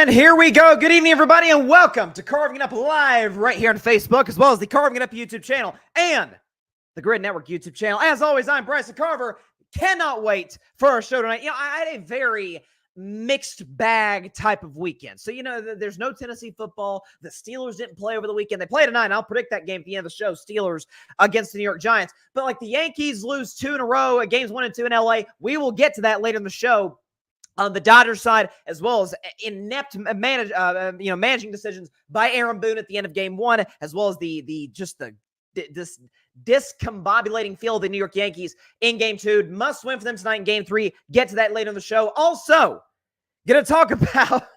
And here we go. Good evening, everybody, and welcome to Carving It Up Live right here on Facebook, as well as the Carving It Up YouTube channel and the Grid Network YouTube channel. As always, I'm Bryson Carver. Cannot wait for our show tonight. I had a very mixed bag type of weekend. So, there's no Tennessee football. The Steelers didn't play over the weekend. They play tonight, and I'll predict that game at the end of the show, Steelers against the New York Giants. But, the Yankees lose 2 in a row, games 1 and 2 in L.A. We will get to that later in the show. On the Dodgers side, as well as inept managing decisions by Aaron Boone at the end of Game 1, as well as this discombobulating feel of the New York Yankees in Game 2. Must win for them tonight in Game 3. Get to that later in the show. Also, going to talk about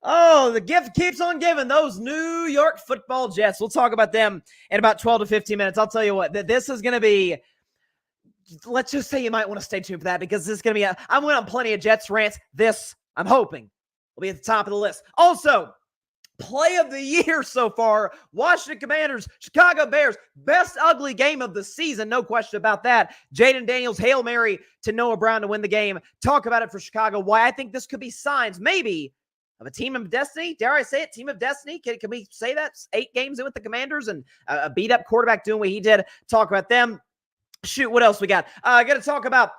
the gift keeps on giving, those New York football Jets. We'll talk about them in about 12 to 15 minutes. I'll tell you what, this is going to be. Let's just say you might want to stay tuned for that, because this is going to be I went on plenty of Jets rants. This, I'm hoping, will be at the top of the list. Also, play of the year so far, Washington Commanders, Chicago Bears, best ugly game of the season, no question about that. Jaden Daniels, Hail Mary to Noah Brown to win the game. Talk about it for Chicago, why I think this could be signs, maybe, of a team of destiny. Dare I say it? Team of destiny? Can we say that? 8 games in with the Commanders and a beat-up quarterback doing what he did. Talk about them. Shoot, what else we got? I got to talk about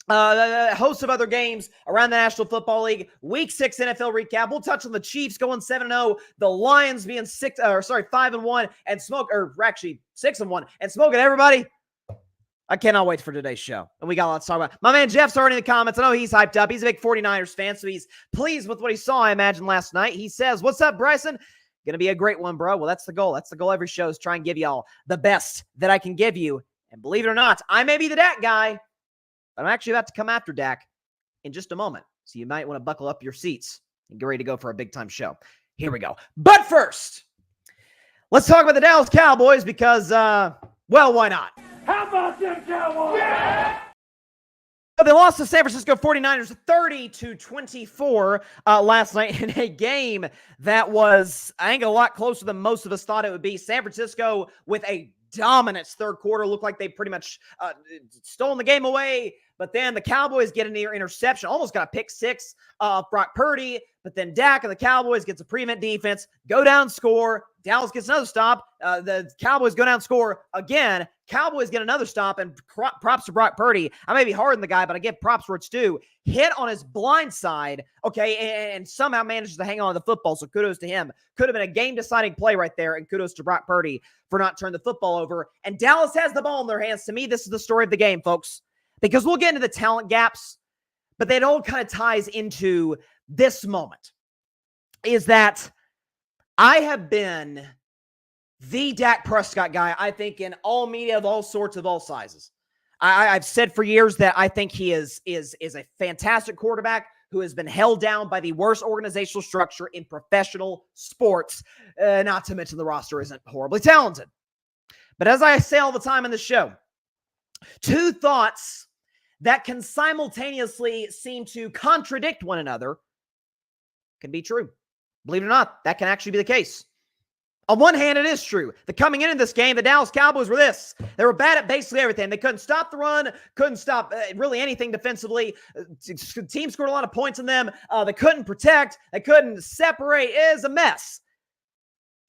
a host of other games around the National Football League. Week 6 NFL recap. We'll touch on the Chiefs going 7-0, the Lions being 5-1, and 6-1, and smoking everybody. I cannot wait for today's show. And we got a lot to talk about. My man Jeff's already in the comments. I know he's hyped up. He's a big 49ers fan, so he's pleased with what he saw, I imagine, last night. He says, "What's up, Bryson? Going to be a great one, bro." Well, that's the goal. That's the goal every show, is try and give y'all the best that I can give you. And believe it or not, I may be the Dak guy, but I'm actually about to come after Dak in just a moment. So you might want to buckle up your seats and get ready to go for a big-time show. Here we go. But first, let's talk about the Dallas Cowboys because, why not? How about them Cowboys? Yeah! They lost to San Francisco 49ers 30-24 last night in a game that was, I think, a lot closer than most of us thought it would be. San Francisco with a dominant third quarter, looked like they pretty much stolen the game away. But then the Cowboys get a near interception, almost got a pick 6 off Brock Purdy. But then Dak and the Cowboys gets a prevent defense, go down, score. Dallas gets another stop. The Cowboys go down, score again. Cowboys get another stop, and props to Brock Purdy. I may be hard on the guy, but I give props where it's due. Hit on his blind side, okay, and somehow manages to hang on to the football, so kudos to him. Could have been a game-deciding play right there, and kudos to Brock Purdy for not turning the football over. And Dallas has the ball in their hands. To me, this is the story of the game, folks, because we'll get into the talent gaps, but it all kind of ties into this moment, is that I have been the Dak Prescott guy, I think, in all media of all sorts, of all sizes. I've said for years that I think he is a fantastic quarterback who has been held down by the worst organizational structure in professional sports, not to mention the roster isn't horribly talented. But as I say all the time in the show, 2 thoughts that can simultaneously seem to contradict one another can be true. Believe it or not, that can actually be the case. On one hand, it is true that coming into this game, the Dallas Cowboys were this. They were bad at basically everything. They couldn't stop the run, couldn't stop really anything defensively. The team scored a lot of points on them. They couldn't protect. They couldn't separate. It is a mess.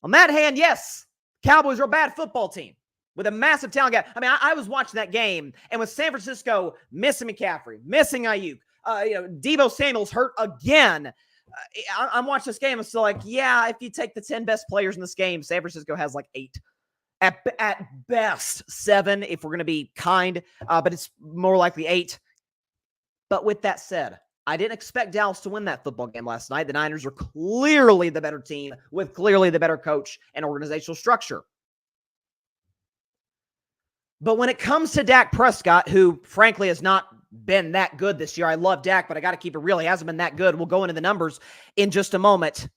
On that hand, yes, Cowboys are a bad football team with a massive talent gap. I mean, I was watching that game, and with San Francisco missing McCaffrey, missing Ayuk, Deebo Samuel's hurt again. I'm watching this game and still like, yeah, if you take the 10 best players in this game, San Francisco has like 8. At best, 7, if we're going to be kind, but it's more likely 8. But with that said, I didn't expect Dallas to win that football game last night. The Niners are clearly the better team with clearly the better coach and organizational structure. But when it comes to Dak Prescott, who frankly has not been that good this year. I love Dak, but I got to keep it real. He hasn't been that good. We'll go into the numbers in just a moment.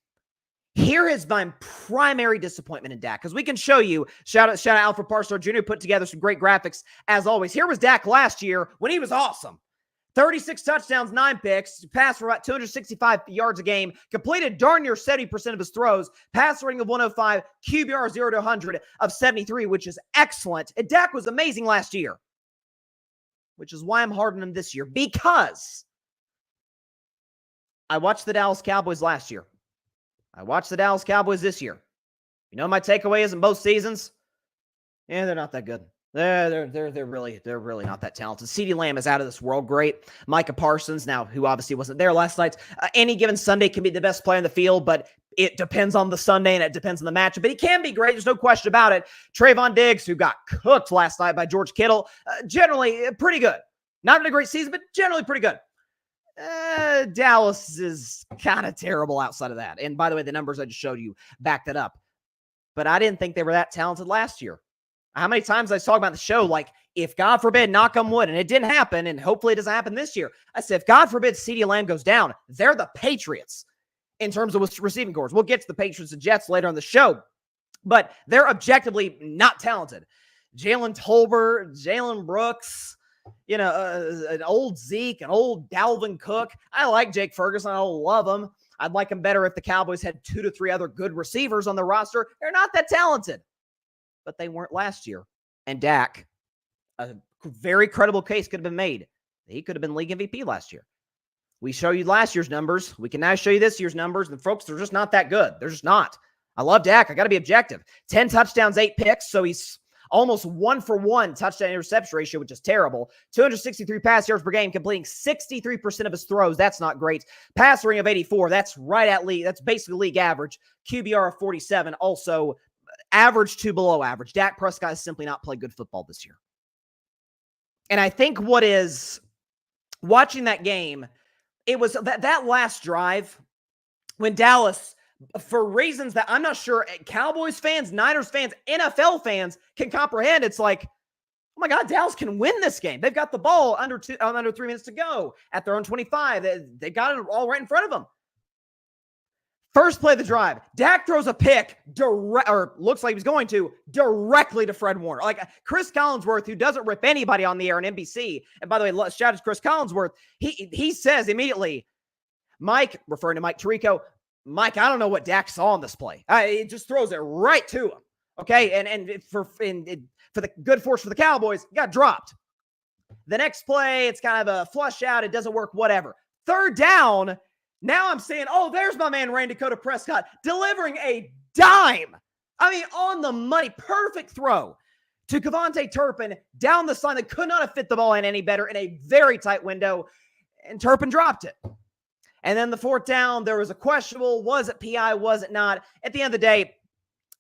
Here is my primary disappointment in Dak, because we can show you, shout out Alfred Parstar Jr., put together some great graphics as always. Here was Dak last year when he was awesome. 36 touchdowns, 9 picks, passed for about 265 yards a game, completed darn near 70% of his throws, pass rating of 105, QBR 0 to 100 of 73, which is excellent. And Dak was amazing last year, which is why I'm hard on him this year, because I watched the Dallas Cowboys last year. I watched the Dallas Cowboys this year. You know my takeaway is in both seasons? Yeah, they're not that good. They're really not that talented. CeeDee Lamb is out of this world great. Micah Parsons, now who obviously wasn't there last night, any given Sunday can be the best player in the field, but it depends on the Sunday and it depends on the matchup. But he can be great. There's no question about it. Trayvon Diggs, who got cooked last night by George Kittle, generally pretty good. Not in a great season, but generally pretty good. Dallas is kind of terrible outside of that. And by the way, the numbers I just showed you back that up. But I didn't think they were that talented last year. How many times I was talking about the show, like, if God forbid, knock on wood, and it didn't happen, and hopefully it doesn't happen this year. I said, if God forbid CeeDee Lamb goes down, they're the Patriots in terms of receiving corps. We'll get to the Patriots and Jets later on the show, but they're objectively not talented. Jalen Tolbert, Jalen Brooks, an old Zeke, an old Dalvin Cook. I like Jake Ferguson. I don't love him. I'd like him better if the Cowboys had 2 to 3 other good receivers on the roster. They're not that talented, but they weren't last year. And Dak, a very credible case could have been made. He could have been league MVP last year. We show you last year's numbers. We can now show you this year's numbers. And folks, they're just not that good. They're just not. I love Dak. I got to be objective. 10 touchdowns, 8 picks. So he's almost 1-for-1 touchdown interception ratio, which is terrible. 263 pass yards per game, completing 63% of his throws. That's not great. Pass rating of 84. That's right at league. That's basically league average. QBR of 47. Also average to below average. Dak Prescott has simply not played good football this year. And I think what is watching that game, it was that last drive when Dallas, for reasons that I'm not sure Cowboys fans, Niners fans, NFL fans can comprehend, it's like, oh my God, Dallas can win this game. They've got the ball under 3 minutes to go at their own 25. They got it all right in front of them. First play of the drive, Dak throws a pick, or looks like he was going to, directly to Fred Warner. Like Chris Collinsworth, who doesn't rip anybody on the air on NBC. And by the way, shout out to Chris Collinsworth. He says immediately, Mike, referring to Mike Tirico, Mike, I don't know what Dak saw on this play. It just throws it right to him. Okay, and for the good force for the Cowboys, got dropped. The next play, it's kind of a flush out. It doesn't work, whatever. Third down. Now I'm saying, oh, there's my man, Randy Dakota Prescott, delivering a dime. I mean, on the money, perfect throw to Kevontae Turpin down the sideline that could not have fit the ball in any better in a very tight window, and Turpin dropped it. And then the fourth down, there was a questionable, was it PI, was it not? At the end of the day,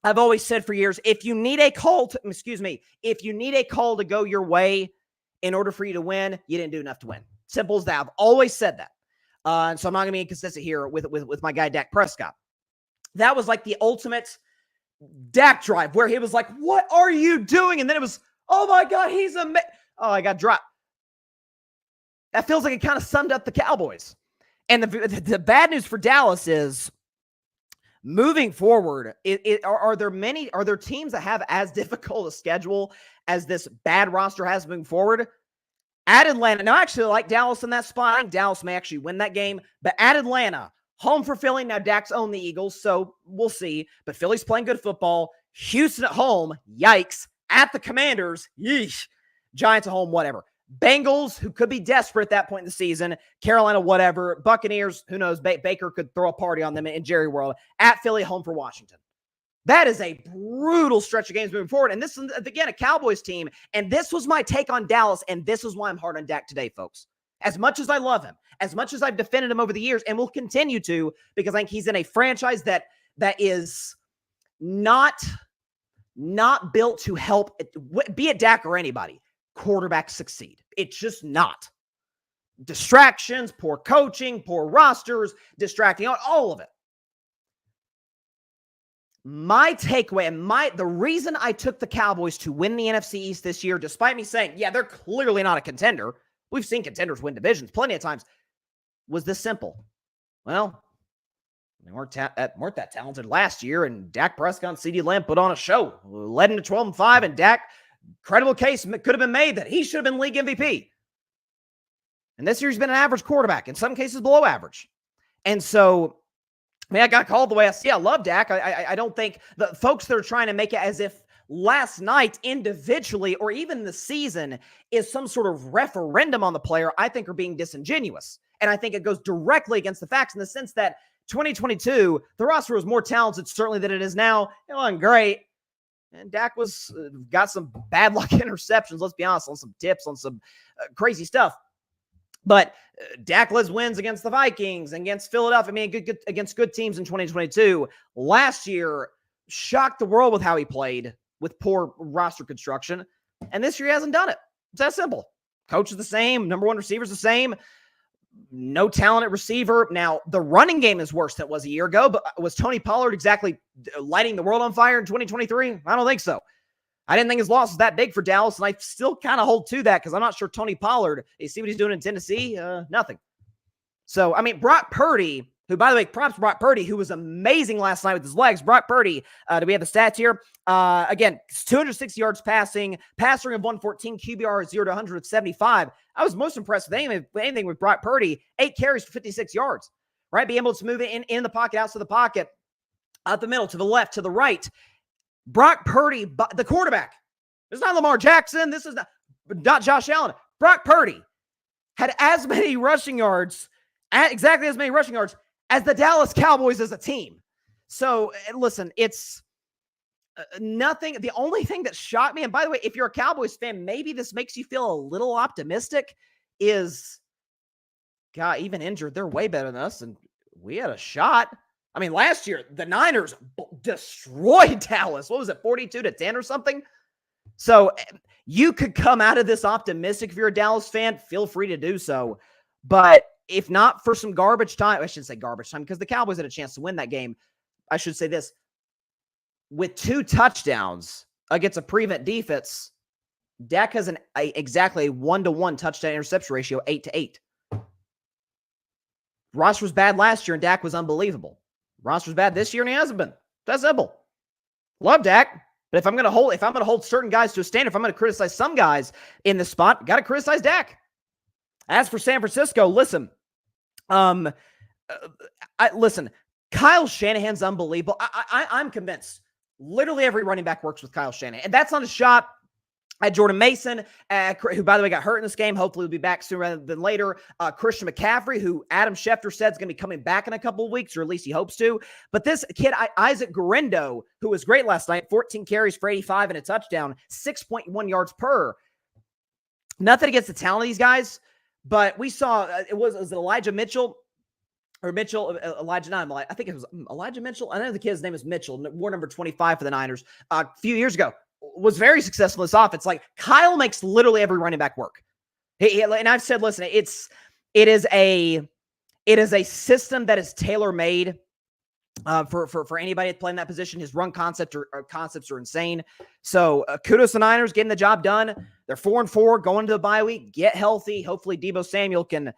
I've always said for years, if you need a call to go your way in order for you to win, you didn't do enough to win. Simple as that. I've always said that. And so I'm not going to be inconsistent here with my guy, Dak Prescott. That was like the ultimate Dak drive where he was like, what are you doing? And then it was, oh my God, he's amazing. Oh, I got dropped. That feels like it kind of summed up the Cowboys. And the bad news for Dallas is moving forward, are there teams that have as difficult a schedule as this bad roster has moving forward? At Atlanta, now I actually like Dallas in that spot. I think Dallas may actually win that game. But at Atlanta, home for Philly. Now Dak's owned the Eagles, so we'll see. But Philly's playing good football. Houston at home, yikes. At the Commanders, yeesh. Giants at home, whatever. Bengals, who could be desperate at that point in the season. Carolina, whatever. Buccaneers, who knows? Baker could throw a party on them in Jerry World. At Philly, home for Washington. That is a brutal stretch of games moving forward. And this is, again, a Cowboys team. And this was my take on Dallas. And this is why I'm hard on Dak today, folks. As much as I love him, as much as I've defended him over the years, and will continue to, because I think he's in a franchise that is not built to help, be it Dak or anybody, quarterbacks succeed. It's just not. Distractions, poor coaching, poor rosters, distracting, all of it. My takeaway and the reason I took the Cowboys to win the NFC East this year, despite me saying, yeah, they're clearly not a contender. We've seen contenders win divisions plenty of times. Was this simple? Well, they weren't that talented last year, and Dak Prescott and CeeDee Lamb put on a show, led into 12-5, and Dak, credible case could have been made that he should have been league MVP. And this year he's been an average quarterback, in some cases below average. And so, I mean, I got called the way I see. I love Dak. I don't think the folks that are trying to make it as if last night individually or even the season is some sort of referendum on the player, I think are being disingenuous. And I think it goes directly against the facts in the sense that 2022, the roster was more talented certainly than it is now. It wasn't great. And Dak was got some bad luck interceptions, let's be honest, on some tips, on some crazy stuff. But Dak wins against the Vikings, against Philadelphia, I mean, good against good teams in 2022. Last year, shocked the world with how he played with poor roster construction. And this year, he hasn't done it. It's that simple. Coach is the same. Number one receiver is the same. No talent at receiver. Now, the running game is worse than it was a year ago, but was Tony Pollard exactly lighting the world on fire in 2023? I don't think so. I didn't think his loss was that big for Dallas, and I still kind of hold to that because I'm not sure Tony Pollard, you see what he's doing in Tennessee? Nothing. So, I mean, Brock Purdy, who, by the way, props to Brock Purdy, who was amazing last night with his legs. Brock Purdy, do we have the stats here? Again, 260 yards passing, passer of 114, QBR of 0 to 175. I was most impressed with anything with Brock Purdy. 8 carries for 56 yards, right? Being able to move it in the pocket, outside the pocket, out the middle, to the left, to the right. Brock Purdy, the quarterback. This is not Lamar Jackson. This is not Josh Allen. Brock Purdy had as many rushing yards, exactly as many rushing yards as the Dallas Cowboys as a team. So, listen, it's nothing. The only thing that shocked me, and by the way, if you're a Cowboys fan, maybe this makes you feel a little optimistic, is, God, even injured, they're way better than us, and we had a shot. I mean, last year, the Niners destroyed Dallas. What was it, 42-10 or something? So you could come out of this optimistic if you're a Dallas fan. Feel free to do so. But if not for some garbage time, I shouldn't say garbage time because the Cowboys had a chance to win that game. I should say this. With 2 touchdowns against a prevent defense, Dak has exactly a 1-to-1 touchdown interception ratio, 8-8. Roster was bad last year, and Dak was unbelievable. Roster's bad this year, and he hasn't been. That's simple. Love Dak, but if I'm going to hold certain guys to a standard, if I'm going to criticize some guys in this spot, got to criticize Dak. As for San Francisco, listen, Kyle Shanahan's unbelievable. I'm convinced. Literally every running back works with Kyle Shanahan, and that's not a shot at Jordan Mason, who, by the way, got hurt in this game. Hopefully will be back sooner rather than later. Christian McCaffrey, who Adam Schefter said is going to be coming back in a couple of weeks, or at least he hopes to. But this kid, Isaac Guerrero, who was great last night, 14 carries for 85 and a touchdown, 6.1 yards per. Nothing against the talent of these guys, but we saw, was it Elijah Mitchell? Or Mitchell, Elijah, not Elijah. I think it was Elijah Mitchell. I know the kid's name is Mitchell, war number 25 for the Niners. A few years ago, was very successful in this offense. Like, Kyle makes literally every running back work. And I've said, listen, it is a system that is tailor-made for anybody that's playing that position. His run concepts are insane. So kudos to Niners getting the job done. They're 4-4 going into the bye week. Get healthy. Hopefully Deebo Samuel can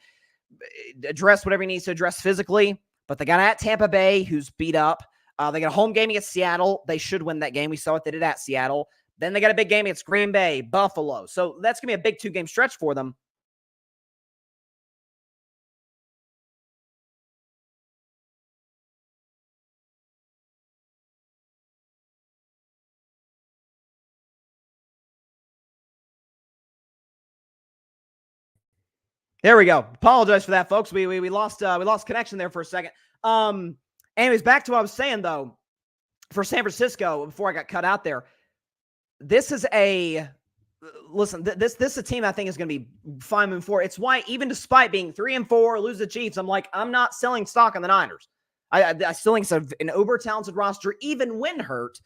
address whatever he needs to address physically. But they got at Tampa Bay, who's beat up. They got a home game against Seattle. They should win that game. We saw what they did at Seattle. Then they got a big game against Green Bay, Buffalo. So that's going to be a big 2-game stretch for them. There we go. Apologize for that, folks. We lost connection there for a second. Anyways, back to what I was saying, though. For San Francisco, before I got cut out there, this is a team I think is going to be fine moving forward. It's why, even despite being 3-4, lose the Chiefs, I'm not selling stock on the Niners. I still think it's an uber-talented roster, even when hurt.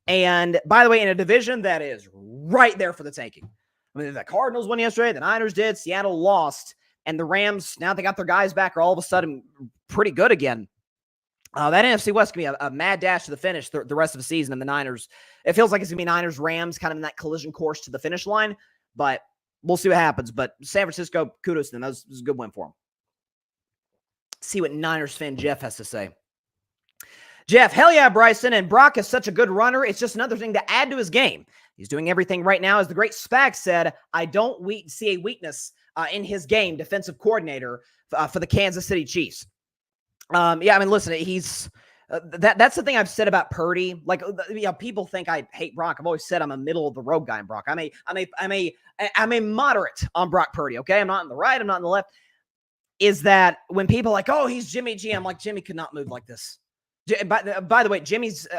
And by the way, in a division that is right there for the taking. I mean, the Cardinals won yesterday, the Niners did, Seattle lost, and the Rams, now they got their guys back, are all of a sudden pretty good again. That NFC West can be a mad dash to the finish the rest of the season, and the Niners, it feels like it's going to be Niners-Rams kind of in that collision course to the finish line, but we'll see what happens. But San Francisco, kudos to them. That was a good win for them. See what Niners fan Jeff has to say. Jeff, hell yeah, Bryson, and Brock is such a good runner. It's just another thing to add to his game. He's doing everything right now. As the great Spags said, I don't see a weakness in his game, defensive coordinator for the Kansas City Chiefs. Yeah, I mean, listen, he's That's the thing I've said about Purdy. Like, people think I hate Brock. I've always said I'm a middle of the road guy in Brock. I'm a moderate on Brock Purdy. Okay, I'm not on the right. I'm not on the left. Is that when people are like, oh, he's Jimmy G? I'm like, Jimmy could not move like this. By the way,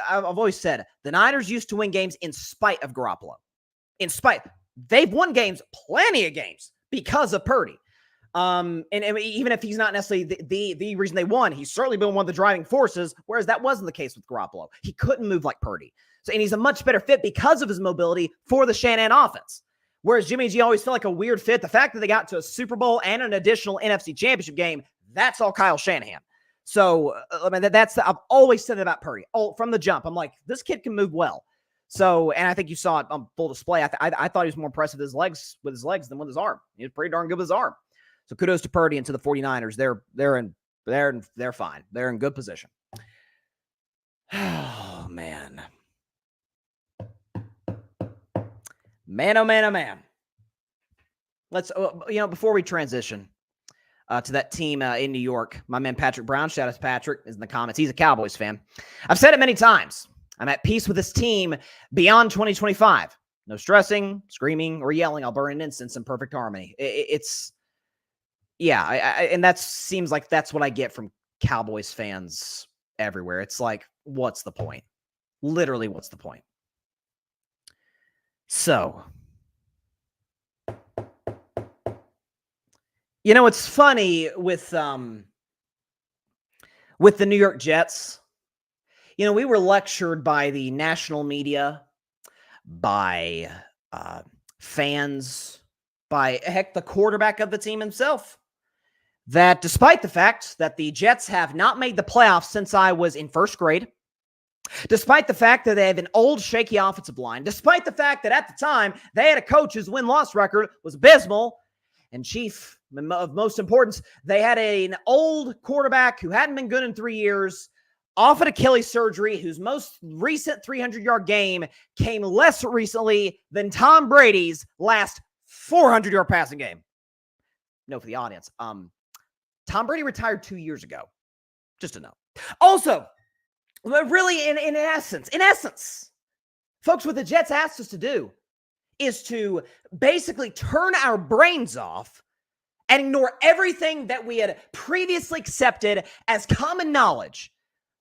I've always said the Niners used to win games in spite of Garoppolo. They've won games, plenty of games, because of Purdy. And even if he's not necessarily the reason they won, he's certainly been one of the driving forces, whereas that wasn't the case with Garoppolo. He couldn't move like Purdy. And he's a much better fit because of his mobility for the Shanahan offense. Whereas Jimmy G always felt like a weird fit. The fact that they got to a Super Bowl and an additional NFC Championship game, that's all Kyle Shanahan. So, I've always said it about Purdy. From the jump, I'm like, this kid can move well. So, and I think you saw it on full display. I thought he was more impressive with his legs than with his arm. He was pretty darn good with his arm. So kudos to Purdy and to the 49ers. They're fine. They're in good position. Oh, man. Man, oh, man, oh, man. Let's, before we transition to that team in New York, my man Patrick Brown, shout out to Patrick, is in the comments. He's a Cowboys fan. I've said it many times. I'm at peace with this team beyond 2025. No stressing, screaming, or yelling. I'll burn an instance in perfect harmony. And that seems like that's what I get from Cowboys fans everywhere. It's like, what's the point? Literally, what's the point? So, it's funny with the New York Jets. We were lectured by the national media, by fans, by, heck, the quarterback of the team himself, that despite the fact that the Jets have not made the playoffs since I was in first grade, despite the fact that they have an old, shaky offensive line, despite the fact that at the time they had a coach whose win-loss record was abysmal, and chief of most importance, they had an old quarterback who hadn't been good in 3 years, off an Achilles surgery, whose most recent 300-yard game came less recently than Tom Brady's last 400-yard passing game. No, for the audience. Tom Brady retired 2 years ago. Just to know. Also, really, in essence, folks, what the Jets asked us to do is to basically turn our brains off and ignore everything that we had previously accepted as common knowledge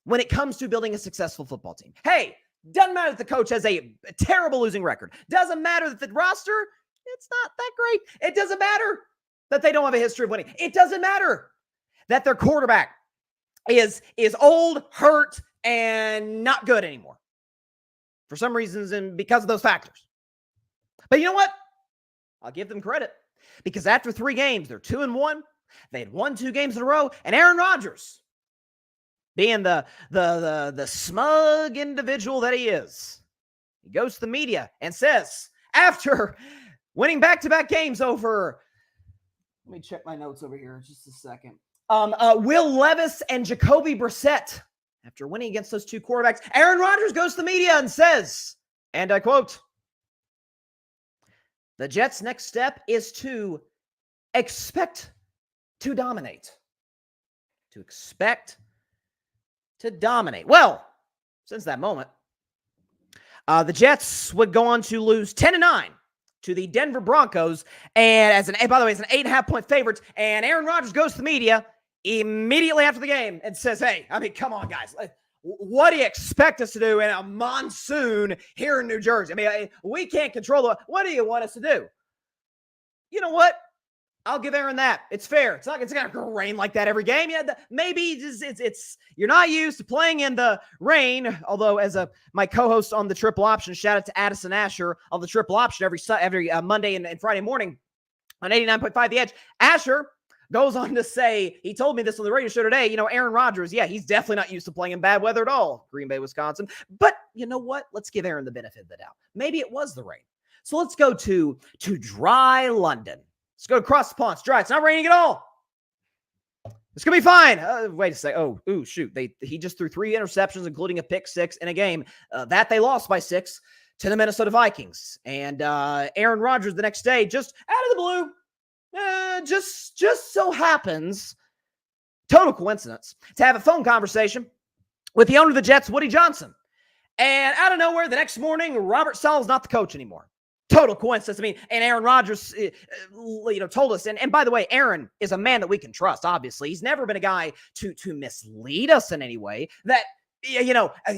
when it comes to building a successful football team. Hey, doesn't matter that the coach has a terrible losing record. Doesn't matter that the roster, it's not that great. It doesn't matter that they don't have a history of winning. It doesn't matter that their quarterback is old, hurt, and not good anymore. For some reasons and because of those factors. But you know what? I'll give them credit. Because after 3 games, they're 2-1. They had won 2 games in a row. And Aaron Rodgers, being the smug individual that he is, he goes to the media and says, after winning back-to-back games over, let me check my notes over here just a second. Will Levis and Jacoby Brissett, after winning against those 2 quarterbacks, Aaron Rodgers goes to the media and says, and I quote, the Jets' next step is to expect to dominate. To expect to dominate. Well, since that moment, the Jets would go on to lose 10-9 to the Denver Broncos, and by the way, it's an 8.5-point favorite, and Aaron Rodgers goes to the media immediately after the game and says, hey, come on, guys. What do you expect us to do in a monsoon here in New Jersey? We can't control what do you want us to do? You know what? I'll give Aaron that. It's fair. It's not going to rain like that every game. Yeah, maybe it's you're not used to playing in the rain. Although, as my co-host on the Triple Option, shout out to Addison Asher on the Triple Option every Monday and Friday morning on 89.5 The Edge. Asher goes on to say, he told me this on the radio show today, Aaron Rodgers, yeah, he's definitely not used to playing in bad weather at all, Green Bay, Wisconsin. But you know what? Let's give Aaron the benefit of the doubt. Maybe it was the rain. So let's go to dry London. Let's go across the pond. It's dry. It's not raining at all. It's going to be fine. Wait a second. Shoot. He just threw 3 interceptions, including a pick 6 in a game that they lost by 6 to the Minnesota Vikings. And Aaron Rodgers the next day, just out of the blue, just so happens, total coincidence, to have a phone conversation with the owner of the Jets, Woody Johnson. And out of nowhere, the next morning, Robert Saleh's not the coach anymore. Total coincidence. I mean, and Aaron Rodgers, told us. And by the way, Aaron is a man that we can trust. Obviously, he's never been a guy to mislead us in any way. That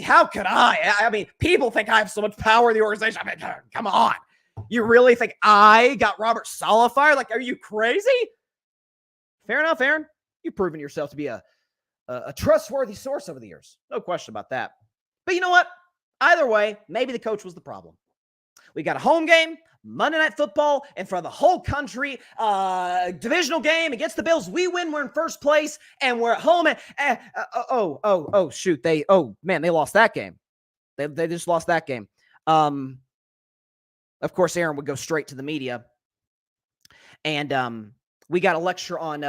how could I? I mean, people think I have so much power in the organization. I mean, come on. You really think I got Robert Saleh fired? Like, are you crazy? Fair enough, Aaron. You've proven yourself to be a trustworthy source over the years. No question about that. But you know what? Either way, maybe the coach was the problem. We got a home game, Monday Night Football, in front of the whole country, divisional game against the Bills. We win, we're in first place, and we're at home. Shoot. They lost that game. They just lost that game. Of course, Aaron would go straight to the media. And we got a lecture on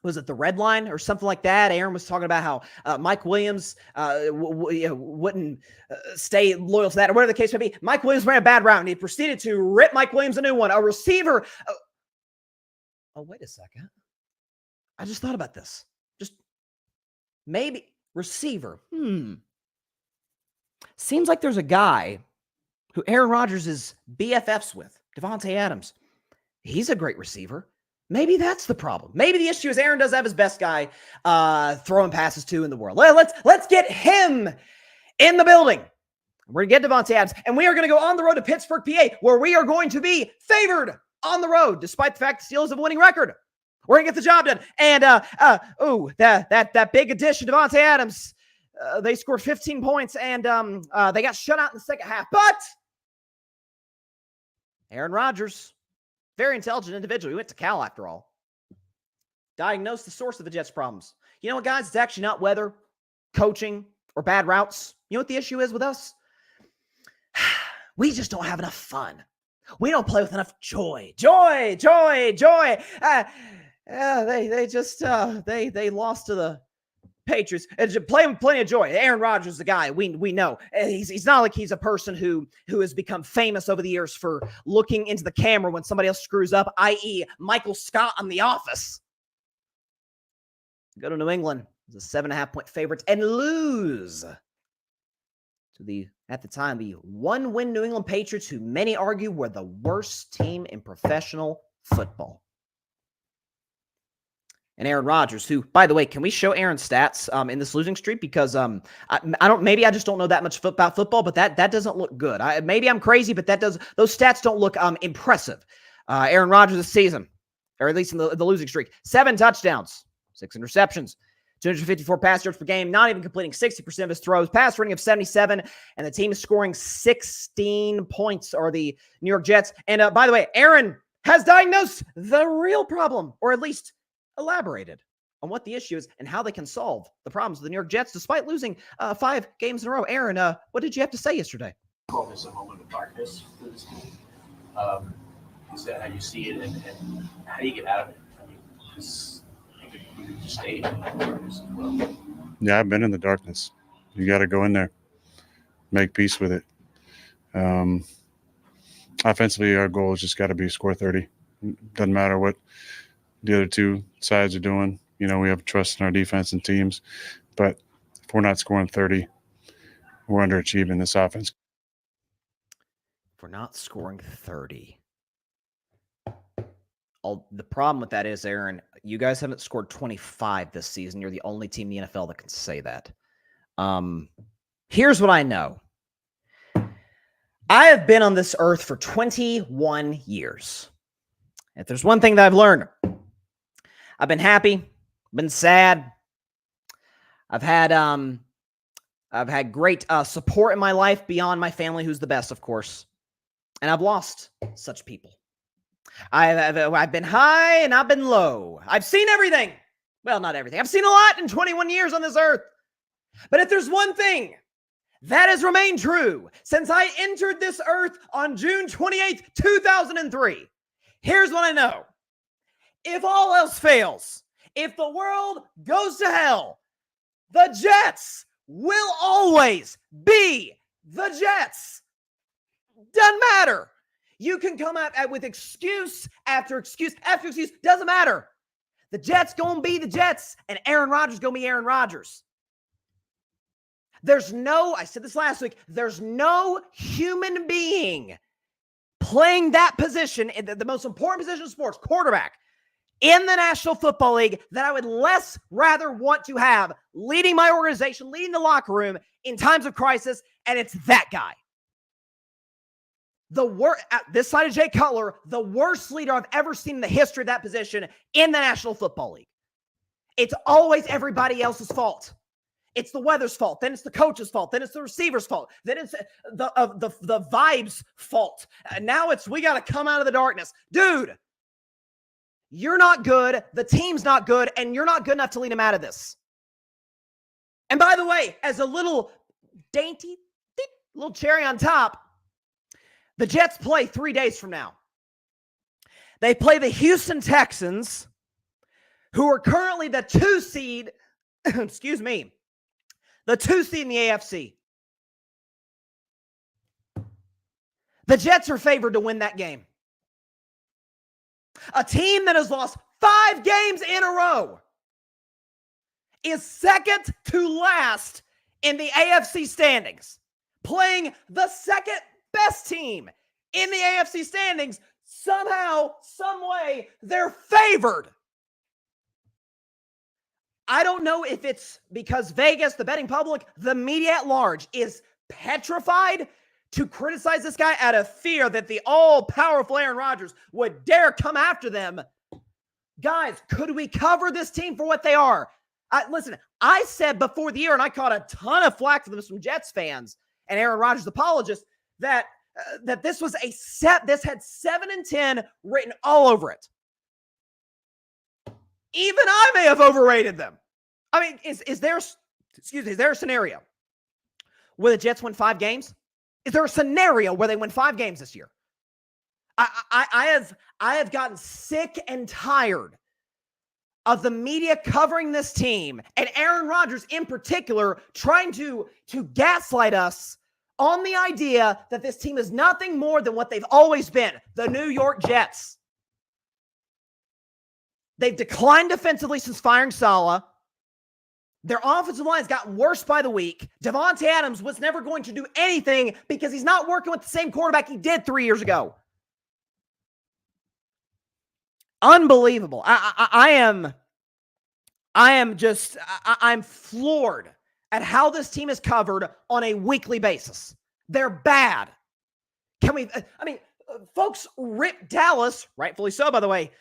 was it the red line or something like that? Aaron was talking about how Mike Williams wouldn't stay loyal to that, or whatever the case may be. Mike Williams ran a bad route, and he proceeded to rip Mike Williams a new one. A receiver. Oh, wait a second. I just thought about this. Just maybe receiver. Seems like there's a guy who Aaron Rodgers is BFFs with, Devontae Adams. He's a great receiver. Maybe that's the problem. Maybe the issue is Aaron does have his best guy throwing passes to in the world. Let's get him in the building. We're going to get Devontae Adams, and we are going to go on the road to Pittsburgh, PA, where we are going to be favored on the road, despite the fact the Steelers have a winning record. We're going to get the job done. And, that big addition, Devontae Adams, they scored 15 points, and they got shut out in the second half. But Aaron Rodgers, very intelligent individual. He went to Cal after all. Diagnosed the source of the Jets' problems. You know what, guys? It's actually not weather, coaching, or bad routes. You know what the issue is with us? We just don't have enough fun. We don't play with enough joy. Joy. They lost to the Patriots. Playing plenty of joy. Aaron Rodgers is the guy we know. He's not like he's a person who has become famous over the years for looking into the camera when somebody else screws up, i.e. Michael Scott on The Office. Go to New England as a 7.5-point favorite and lose to at the time, the one-win New England Patriots, who many argue were the worst team in professional football. And Aaron Rodgers, who, by the way, can we show Aaron's stats in this losing streak? Because I just don't know that much about football, but that doesn't look good. Maybe I'm crazy, but those stats don't look impressive. Aaron Rodgers this season, or at least in the losing streak, 7 touchdowns, 6 interceptions, 254 pass yards per game, not even completing 60% of his throws, pass rating of 77, and the team is scoring 16 points, are the New York Jets. And by the way, Aaron has diagnosed the real problem, or at least elaborated on what the issue is and how they can solve the problems of the New York Jets despite losing 5 games in a row. Aaron, what did you have to say yesterday? Well, there's a moment of darkness for this team. Is that how you see it, and how do you get out of it? I mean, you just stay in the darkness as well. Yeah, I've been in the darkness. You got to go in there, make peace with it. Offensively, our goal has just got to be score 30. Doesn't matter what the other two sides are doing. We have trust in our defense and teams, but if we're not scoring 30, we're underachieving this offense. If we're not scoring 30, the problem with that is, Aaron, you guys haven't scored 25 this season. You're the only team in the NFL that can say that. Here's what I know. I have been on this earth for 21 years. If there's one thing that I've learned, I've been happy, been sad. I've had great support in my life beyond my family, who's the best, of course. And I've lost such people. I've been high and I've been low. I've seen everything. Well, not everything. I've seen a lot in 21 years on this earth. But if there's one thing that has remained true since I entered this earth on June 28th, 2003, here's what I know. If all else fails, if the world goes to hell, the Jets will always be the Jets. Doesn't matter. You can come out with excuse after excuse after excuse. Doesn't matter. The Jets going to be the Jets, and Aaron Rodgers going to be Aaron Rodgers. There's no, I said this last week, there's no human being playing that position, in the most important position in sports, quarterback, in the National Football League, that I would less rather want to have leading my organization, leading the locker room in times of crisis, and it's that guy. This side of Jay Cutler, the worst leader I've ever seen in the history of that position in the National Football League. It's always everybody else's fault. It's the weather's fault. Then it's the coach's fault. Then it's the receiver's fault. Then it's the vibe's fault. And now it's we got to come out of the darkness. Dude, you're not good. The team's not good. And you're not good enough to lead them out of this. And by the way, as a little dainty, little cherry on top, the Jets play 3 days from now. They play the Houston Texans, who are currently the 2 seed, excuse me, the 2 seed in the AFC. The Jets are favored to win that game. A team that has lost 5 games in a row is second to last in the AFC standings, playing the second best team in the AFC standings. Somehow, some way, they're favored. I don't know if it's because Vegas, the betting public, the media at large is petrified to criticize this guy out of fear that the all-powerful Aaron Rodgers would dare come after them. Guys, could we cover this team for what they are? Listen, I said before the year, and I caught a ton of flack from some Jets fans and Aaron Rodgers apologists, that this was this had 7-10 written all over it. Even I may have overrated them. I mean, is there a scenario where the Jets win 5 games? Is there a scenario where they win 5 games this year? I have gotten sick and tired of the media covering this team, and Aaron Rodgers in particular trying to gaslight us on the idea that this team is nothing more than what they've always been, the New York Jets. They've declined defensively since firing Saleh. Their offensive line has gotten worse by the week. Devontae Adams was never going to do anything because he's not working with the same quarterback he did 3 years ago. Unbelievable. I'm floored at how this team is covered on a weekly basis. They're bad. Folks rip Dallas, rightfully so, by the way.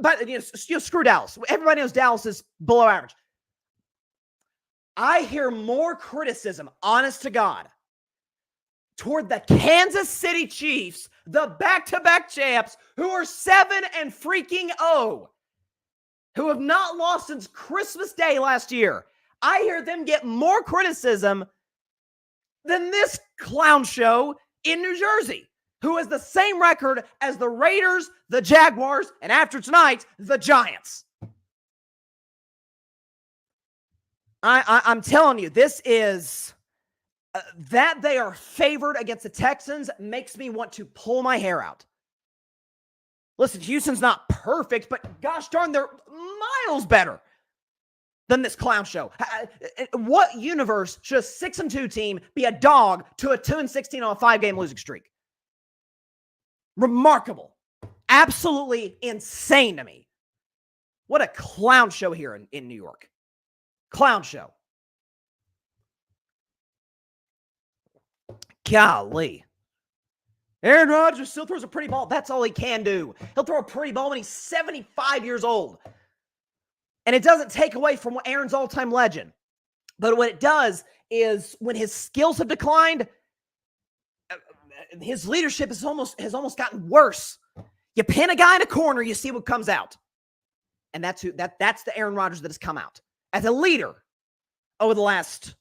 But screw Dallas. Everybody knows Dallas is below average. I hear more criticism, honest to God, toward the Kansas City Chiefs, the back-to-back champs, who are 7-0, who have not lost since Christmas Day last year. I hear them get more criticism than this clown show in New Jersey, who has the same record as the Raiders, the Jaguars, and after tonight, the Giants. I'm telling you, this is that they are favored against the Texans makes me want to pull my hair out. Listen, Houston's not perfect, but gosh darn, they're miles better than this clown show. What universe should a 6-2 team be a dog to a 2-16 on a 5-game losing streak? Remarkable. Absolutely insane to me. What a clown show here in New York. Clown show. Golly. Aaron Rodgers still throws a pretty ball. That's all he can do. He'll throw a pretty ball when he's 75 years old. And it doesn't take away from Aaron's all-time legend. But what it does is when his skills have declined, his leadership has almost gotten worse. You pin a guy in a corner, you see what comes out. And that's the Aaron Rodgers that has come out as a leader over the last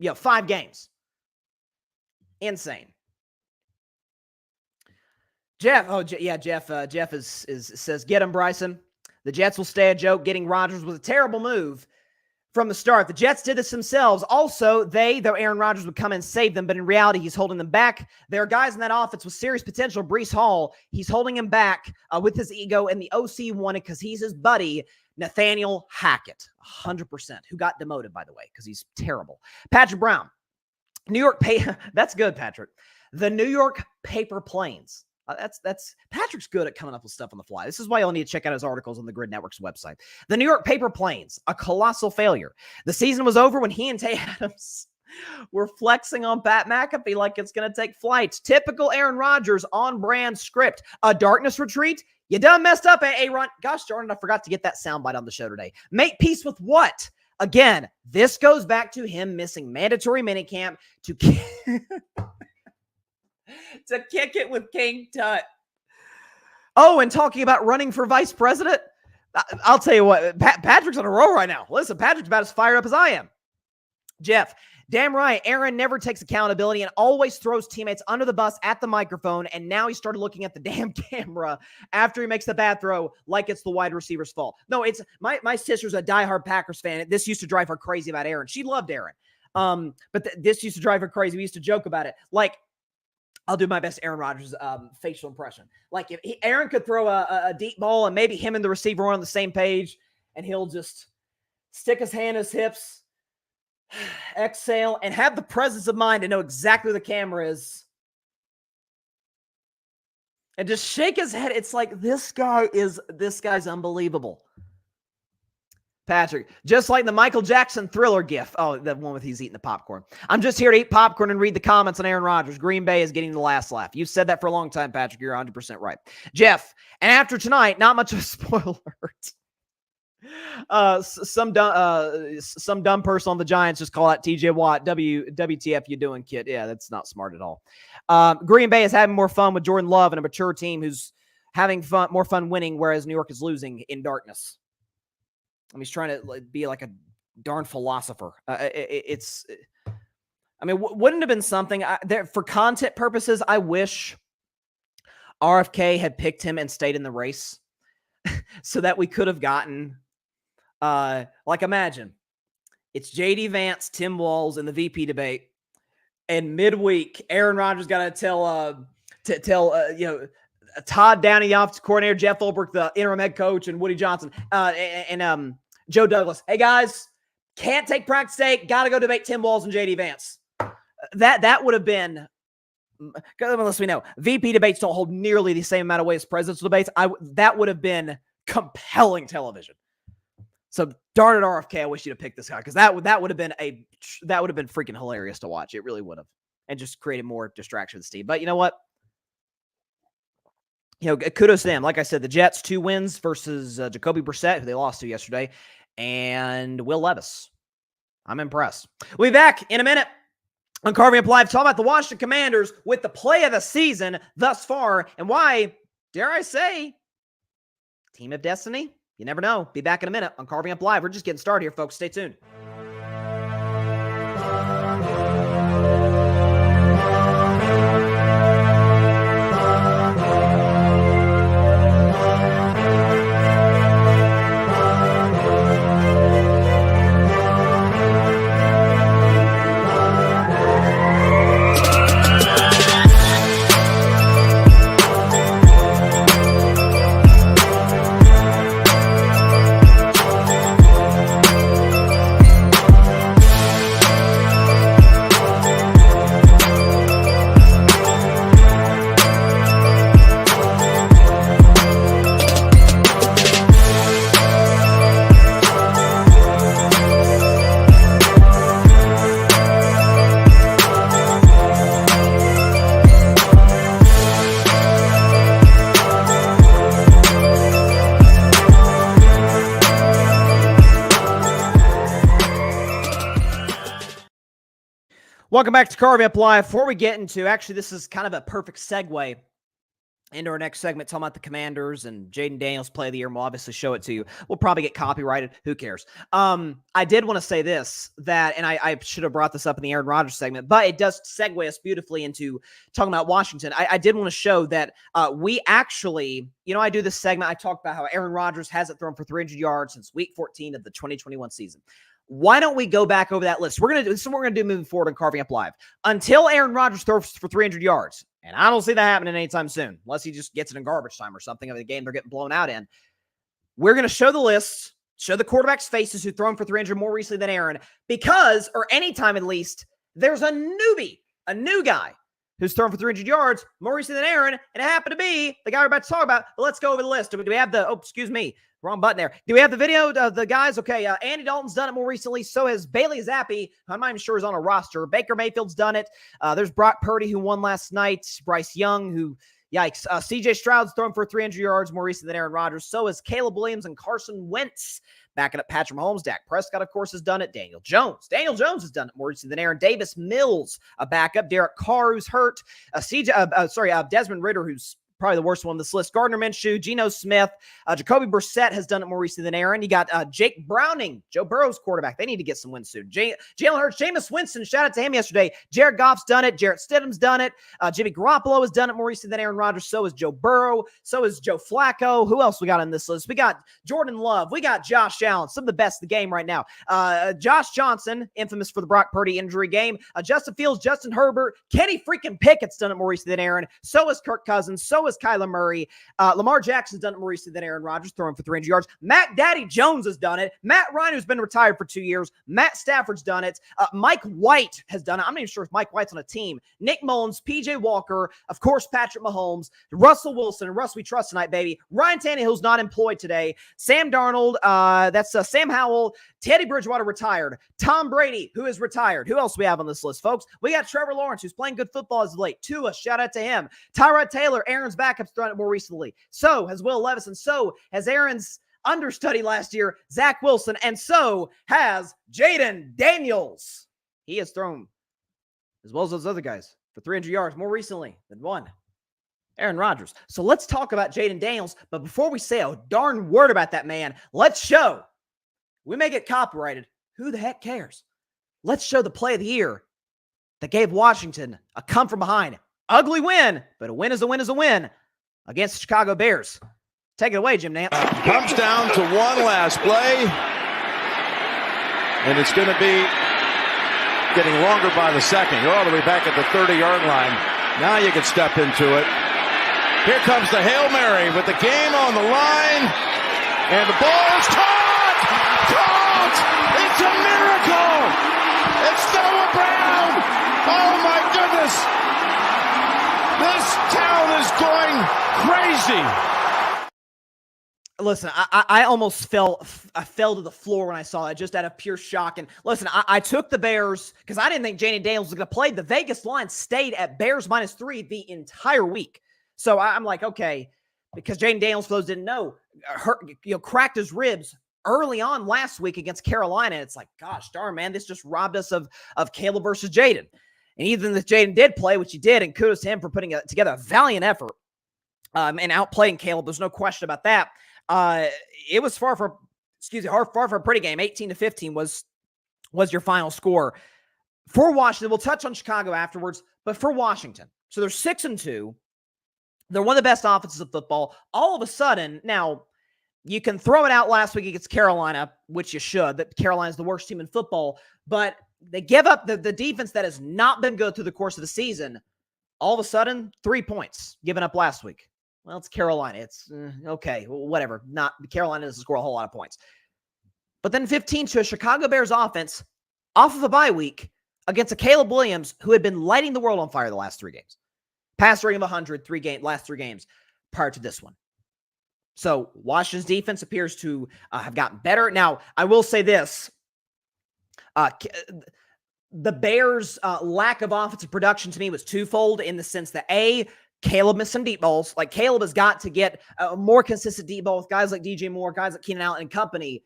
5 games. Insane. Jeff says, get him, Bryson. The Jets will stay a joke. Getting Rodgers was a terrible move from the start. The Jets did this themselves. Also, though Aaron Rodgers would come and save them, but in reality, he's holding them back. There are guys in that offense with serious potential. Breece Hall, he's holding him back with his ego, and the OC wanted because he's his buddy. Nathaniel Hackett, 100%, who got demoted, by the way, because he's terrible. Patrick Brown, New York that's good, Patrick. The New York Paper Planes. That's Patrick's good at coming up with stuff on the fly. This is why you'll need to check out his articles on the Grid Network's website. The New York Paper Planes, a colossal failure. The season was over when he and Tay Adams were flexing on Pat McAfee like it's going to take flight. Typical Aaron Rodgers on-brand script. A darkness retreat? You done messed up, Aaron. Gosh darn it, I forgot to get that soundbite on the show today. Make peace with what? Again, this goes back to him missing mandatory minicamp to to kick it with King Tut. Oh, and talking about running for vice president, I'll tell you what, Patrick's on a roll right now. Listen, Patrick's about as fired up as I am. Jeff, damn right, Aaron never takes accountability and always throws teammates under the bus at the microphone, and now he started looking at the damn camera after he makes the bad throw like it's the wide receiver's fault. No, it's my sister's a diehard Packers fan. This used to drive her crazy about Aaron. She loved Aaron. But this used to drive her crazy. We used to joke about it. Like, I'll do my best Aaron Rodgers facial impression. Like if Aaron could throw a deep ball and maybe him and the receiver are on the same page, and he'll just stick his hand in his hips, exhale, and have the presence of mind to know exactly where the camera is, and just shake his head. It's like this guy's unbelievable. Patrick, just like the Michael Jackson Thriller gif. Oh, the one with he's eating the popcorn. I'm just here to eat popcorn and read the comments on Aaron Rodgers. Green Bay is getting the last laugh. You've said that for a long time, Patrick. You're 100% right. Jeff, and after tonight, not much of a spoiler alert. Some dumb person on the Giants just call out TJ Watt. WTF you doing, kid? Yeah, that's not smart at all. Green Bay is having more fun with Jordan Love and a mature team who's having more fun winning, whereas New York is losing in darkness. He's trying to be like a darn philosopher. Wouldn't have been something for content purposes. I wish RFK had picked him and stayed in the race so that we could have gotten, imagine it's JD Vance, Tim Walz in the VP debate, and midweek, Aaron Rodgers got to tell Todd Downey, the offensive coordinator, Jeff Ulbrich, the interim head coach, and Woody Johnson, and Joe Douglas. Hey guys, can't take practice day. Got to go debate Tim Walz and JD Vance. That would have been, unless we know, VP debates don't hold nearly the same amount of weight as presidential debates. That would have been compelling television. So darn it, RFK, I wish you'd have picked this guy, because that would have been freaking hilarious to watch. It really would have, and just created more distraction with Steve. But you know what? Kudos to them. Like I said, the Jets 2 wins versus Jacoby Brissett, who they lost to yesterday, and Will Levis. I'm impressed. We'll be back in a minute on Carving Up Live, talking about the Washington Commanders with the play of the season thus far, and why, dare I say, team of destiny? You never know. Be back in a minute on Carving Up Live. We're just getting started here, folks. Stay tuned. Welcome back to Carving Up Live. Before we get into, actually, this is kind of a perfect segue into our next segment, talking about the Commanders and Jaden Daniels play of the year, and we'll obviously show it to you. We'll probably get copyrighted. Who cares? I did want to say this, and I should have brought this up in the Aaron Rodgers segment, but it does segue us beautifully into talking about Washington. I did want to show that we actually, I do this segment. I talk about how Aaron Rodgers hasn't thrown for 300 yards since week 14 of the 2021 season. Why don't we go back over that list? This is what we're going to do moving forward on Carving Up Live. Until Aaron Rodgers throws for 300 yards, and I don't see that happening anytime soon, unless he just gets it in garbage time or something of the game they're getting blown out in. We're going to show the list Show the quarterback's faces who thrown for 300 more recently than Aaron, because, or anytime at least, there's a newbie, a new guy who's thrown for 300 yards more recently than Aaron, and it happened to be the guy we're about to talk about. But let's go over the list. Do we have the, excuse me, wrong button there. Do we have the video of the guys? Okay, Andy Dalton's done it more recently. So has Bailey Zappi, who I'm not even sure is on a roster. Baker Mayfield's done it. There's Brock Purdy, who won last night. Bryce Young, who, yikes. CJ Stroud's thrown for 300 yards more recently than Aaron Rodgers. So has Caleb Williams and Carson Wentz. Backing up Patrick Mahomes. Dak Prescott, of course, has done it. Daniel Jones has done it more recently than Aaron. Davis Mills, a backup. Derek Carr, who's hurt. Desmond Ridder, who's probably the worst one on this list. Gardner Minshew, Geno Smith, Jacoby Brissett has done it more recently than Aaron. You got Jake Browning, Joe Burrow's quarterback. They need to get some wins soon. Jalen Hurts, Jameis Winston, shout out to him yesterday. Jared Goff's done it. Jarrett Stidham's done it. Jimmy Garoppolo has done it more recently than Aaron Rodgers. So has Joe Burrow. So is Joe Flacco. Who else we got on this list? We got Jordan Love. We got Josh Allen, some of the best in the game right now. Josh Johnson, infamous for the Brock Purdy injury game. Justin Fields, Justin Herbert, Kenny freaking Pickett's done it more recently than Aaron. So is Kirk Cousins. So is Kyler Murray. Lamar Jackson's done it more recently than Aaron Rodgers, throwing for 300 yards. Matt Daddy Jones has done it. Matt Ryan, who's been retired for 2 years. Matt Stafford's done it. Mike White has done it. I'm not even sure if Mike White's on a team. Nick Mullins, PJ Walker, of course, Patrick Mahomes, Russell Wilson, and Russ we trust tonight, baby. Ryan Tannehill's not employed today. Sam Darnold, that's Sam Howell. Teddy Bridgewater retired. Tom Brady, who is retired. Who else we have on this list, folks? We got Trevor Lawrence, who's playing good football as of late. Tua, shout out to him. Tyrod Taylor, Aaron's backup's thrown it more recently. So has Will Levis, and so has Aaron's understudy last year, Zach Wilson, and so has Jaden Daniels. He has thrown, as well as those other guys, for 300 yards more recently than one. Aaron Rodgers. So let's talk about Jaden Daniels, but before we say a darn word about that man, let's show. We may get copyrighted. Who the heck cares? Let's show the play of the year that gave Washington a come from behind. Ugly win, but a win is a win is a win against the Chicago Bears. Take it away, Jim Nance. Comes down to one last play, and it's going to be getting longer by the second. You're all the way back at the 30-yard line. Now you can step into it. Here comes the Hail Mary with the game on the line, and the ball's caught! Caught! It's a miracle! It's Noah Brown! Oh my goodness! This town is going crazy. Listen, I almost fell to the floor when I saw it, just out of pure shock. And listen, I took the Bears because I didn't think Jaden Daniels was going to play. The Vegas line stayed at Bears -3 the entire week. So I'm like, okay, because Jaden Daniels, for those didn't know, cracked his ribs early on last week against Carolina. It's like, gosh darn, man, this just robbed us of Caleb versus Jaden. And even if Jaden did play, which he did, and kudos to him for putting together a valiant effort and outplaying Caleb, there's no question about that. It was far from a pretty game. 18-15 was your final score for Washington. We'll touch on Chicago afterwards, but for Washington, so they're 6-2. They're one of the best offenses of football. All of a sudden, now you can throw it out last week against Carolina, which you should. That Carolina's the worst team in football, but they give up the defense that has not been good through the course of the season. All of a sudden, 3 points given up last week. Well, it's Carolina. It's okay, whatever. Carolina doesn't score a whole lot of points. But then 15 to a Chicago Bears offense off of a bye week against a Caleb Williams who had been lighting the world on fire the last 3 games. Pass rating of 100, last 3 games prior to this one. So Washington's defense appears to have gotten better. Now, I will say this. The Bears' lack of offensive production to me was twofold in the sense that, A, Caleb missed some deep balls. Like, Caleb has got to get a more consistent deep ball with guys like DJ Moore, guys like Keenan Allen and company.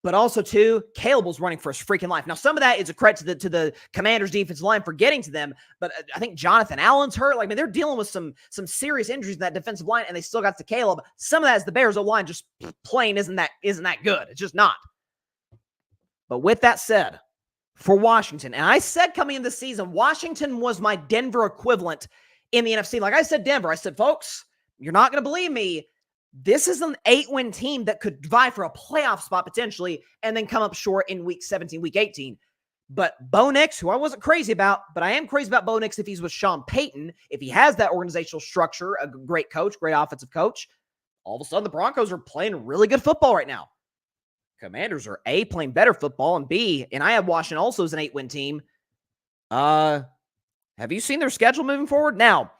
But also, too, Caleb was running for his freaking life. Now, some of that is a credit to the Commanders' defensive line for getting to them. But I think Jonathan Allen's hurt. Like, I mean, they're dealing with some serious injuries in that defensive line, and they still got to Caleb. Some of that is the Bears' O-line just plain isn't that good. It's just not. But with that said, for Washington, and I said coming into the season, Washington was my Denver equivalent in the NFC. Like I said, Denver, I said, folks, you're not going to believe me. This is an 8-win team that could vie for a playoff spot potentially and then come up short in week 17, week 18. But Bo Nix, who I wasn't crazy about, but I am crazy about Bo Nix if he's with Sean Payton, if he has that organizational structure, a great coach, great offensive coach. All of a sudden, the Broncos are playing really good football right now. Commanders are A, playing better football, and B, and I have Washington also as an 8-win team. Have you seen their schedule moving forward? Now,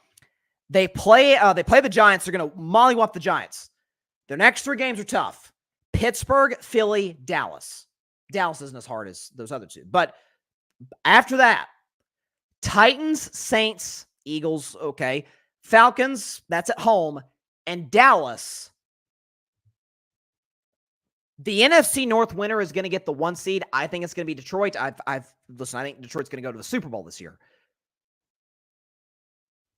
they play the Giants. They're going to mollywop the Giants. Their next 3 games are tough. Pittsburgh, Philly, Dallas. Dallas isn't as hard as those other 2. But after that, Titans, Saints, Eagles, okay. Falcons, that's at home. And Dallas. The NFC North winner is going to get the 1 seed. I think it's going to be Detroit. Listen, I think Detroit's going to go to the Super Bowl this year.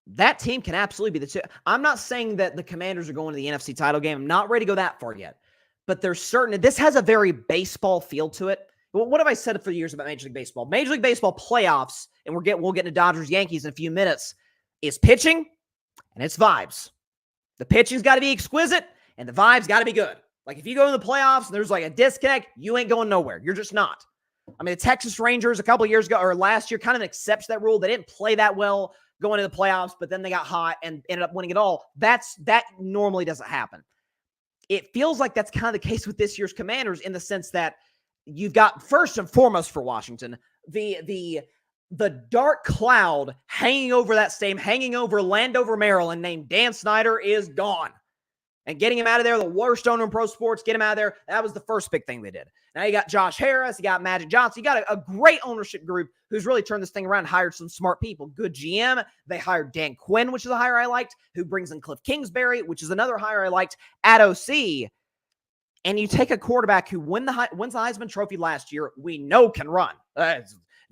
That team can absolutely be the 2. I'm not saying that the Commanders are going to the NFC title game. I'm not ready to go that far yet. But there's certain, this has a very baseball feel to it. What have I said for years about Major League Baseball? Major League Baseball playoffs, and we'll get into Dodgers Yankees in a few minutes, is pitching and it's vibes. The pitching's got to be exquisite and the vibes got to be good. Like if you go in the playoffs and there's like a disconnect, you ain't going nowhere. You're just not. I mean, the Texas Rangers a couple of years ago or last year kind of accepts that rule. They didn't play that well going into the playoffs, but then they got hot and ended up winning it all. That normally doesn't happen. It feels like that's kind of the case with this year's Commanders in the sense that you've got, first and foremost for Washington, the dark cloud hanging over that stadium, hanging over Landover, Maryland, named Dan Snyder is gone. And getting him out of there, the worst owner in pro sports, get him out of there. That was the first big thing they did. Now you got Josh Harris, you got Magic Johnson, you got a great ownership group who's really turned this thing around and hired some smart people. Good GM. They hired Dan Quinn, which is a hire I liked, who brings in Cliff Kingsbury, which is another hire I liked at OC. And you take a quarterback who wins the Heisman Trophy last year, we know can run.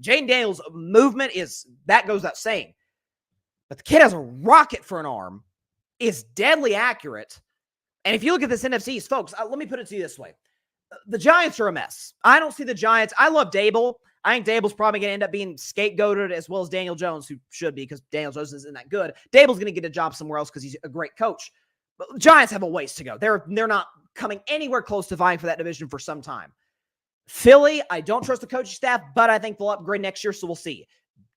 Jane Daniels' movement that goes without saying. But the kid has a rocket for an arm, is deadly accurate. And if you look at this NFC East, folks, let me put it to you this way. The Giants are a mess. I don't see the Giants. I love Dable. I think Dable's probably going to end up being scapegoated as well as Daniel Jones, who should be because Daniel Jones isn't that good. Dable's going to get a job somewhere else because he's a great coach. But the Giants have a ways to go. They're not coming anywhere close to vying for that division for some time. Philly, I don't trust the coaching staff, but I think they'll upgrade next year, so we'll see.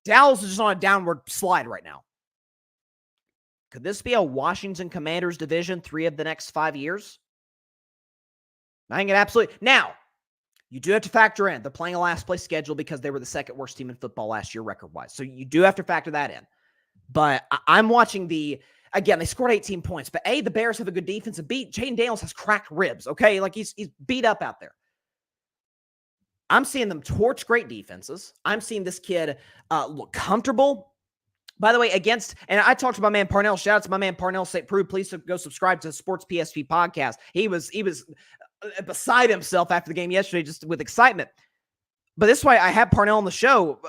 Dallas is just on a downward slide right now. Could this be a Washington Commanders division 3 of the next 5 years? I think it absolutely. Now, you do have to factor in they're playing a last place schedule because they were the second worst team in football last year record-wise. So you do have to factor that in. But I'm watching again, they scored 18 points. But A, the Bears have a good defense. And B, Jaden Daniels has cracked ribs, okay? Like he's beat up out there. I'm seeing them torch great defenses. I'm seeing this kid look comfortable. By the way, and I talked to my man Parnell. Shout out to my man Parnell St. Prue. Please go subscribe to the Sports PSP podcast. He was beside himself after the game yesterday, just with excitement. But this is why I had Parnell on the show.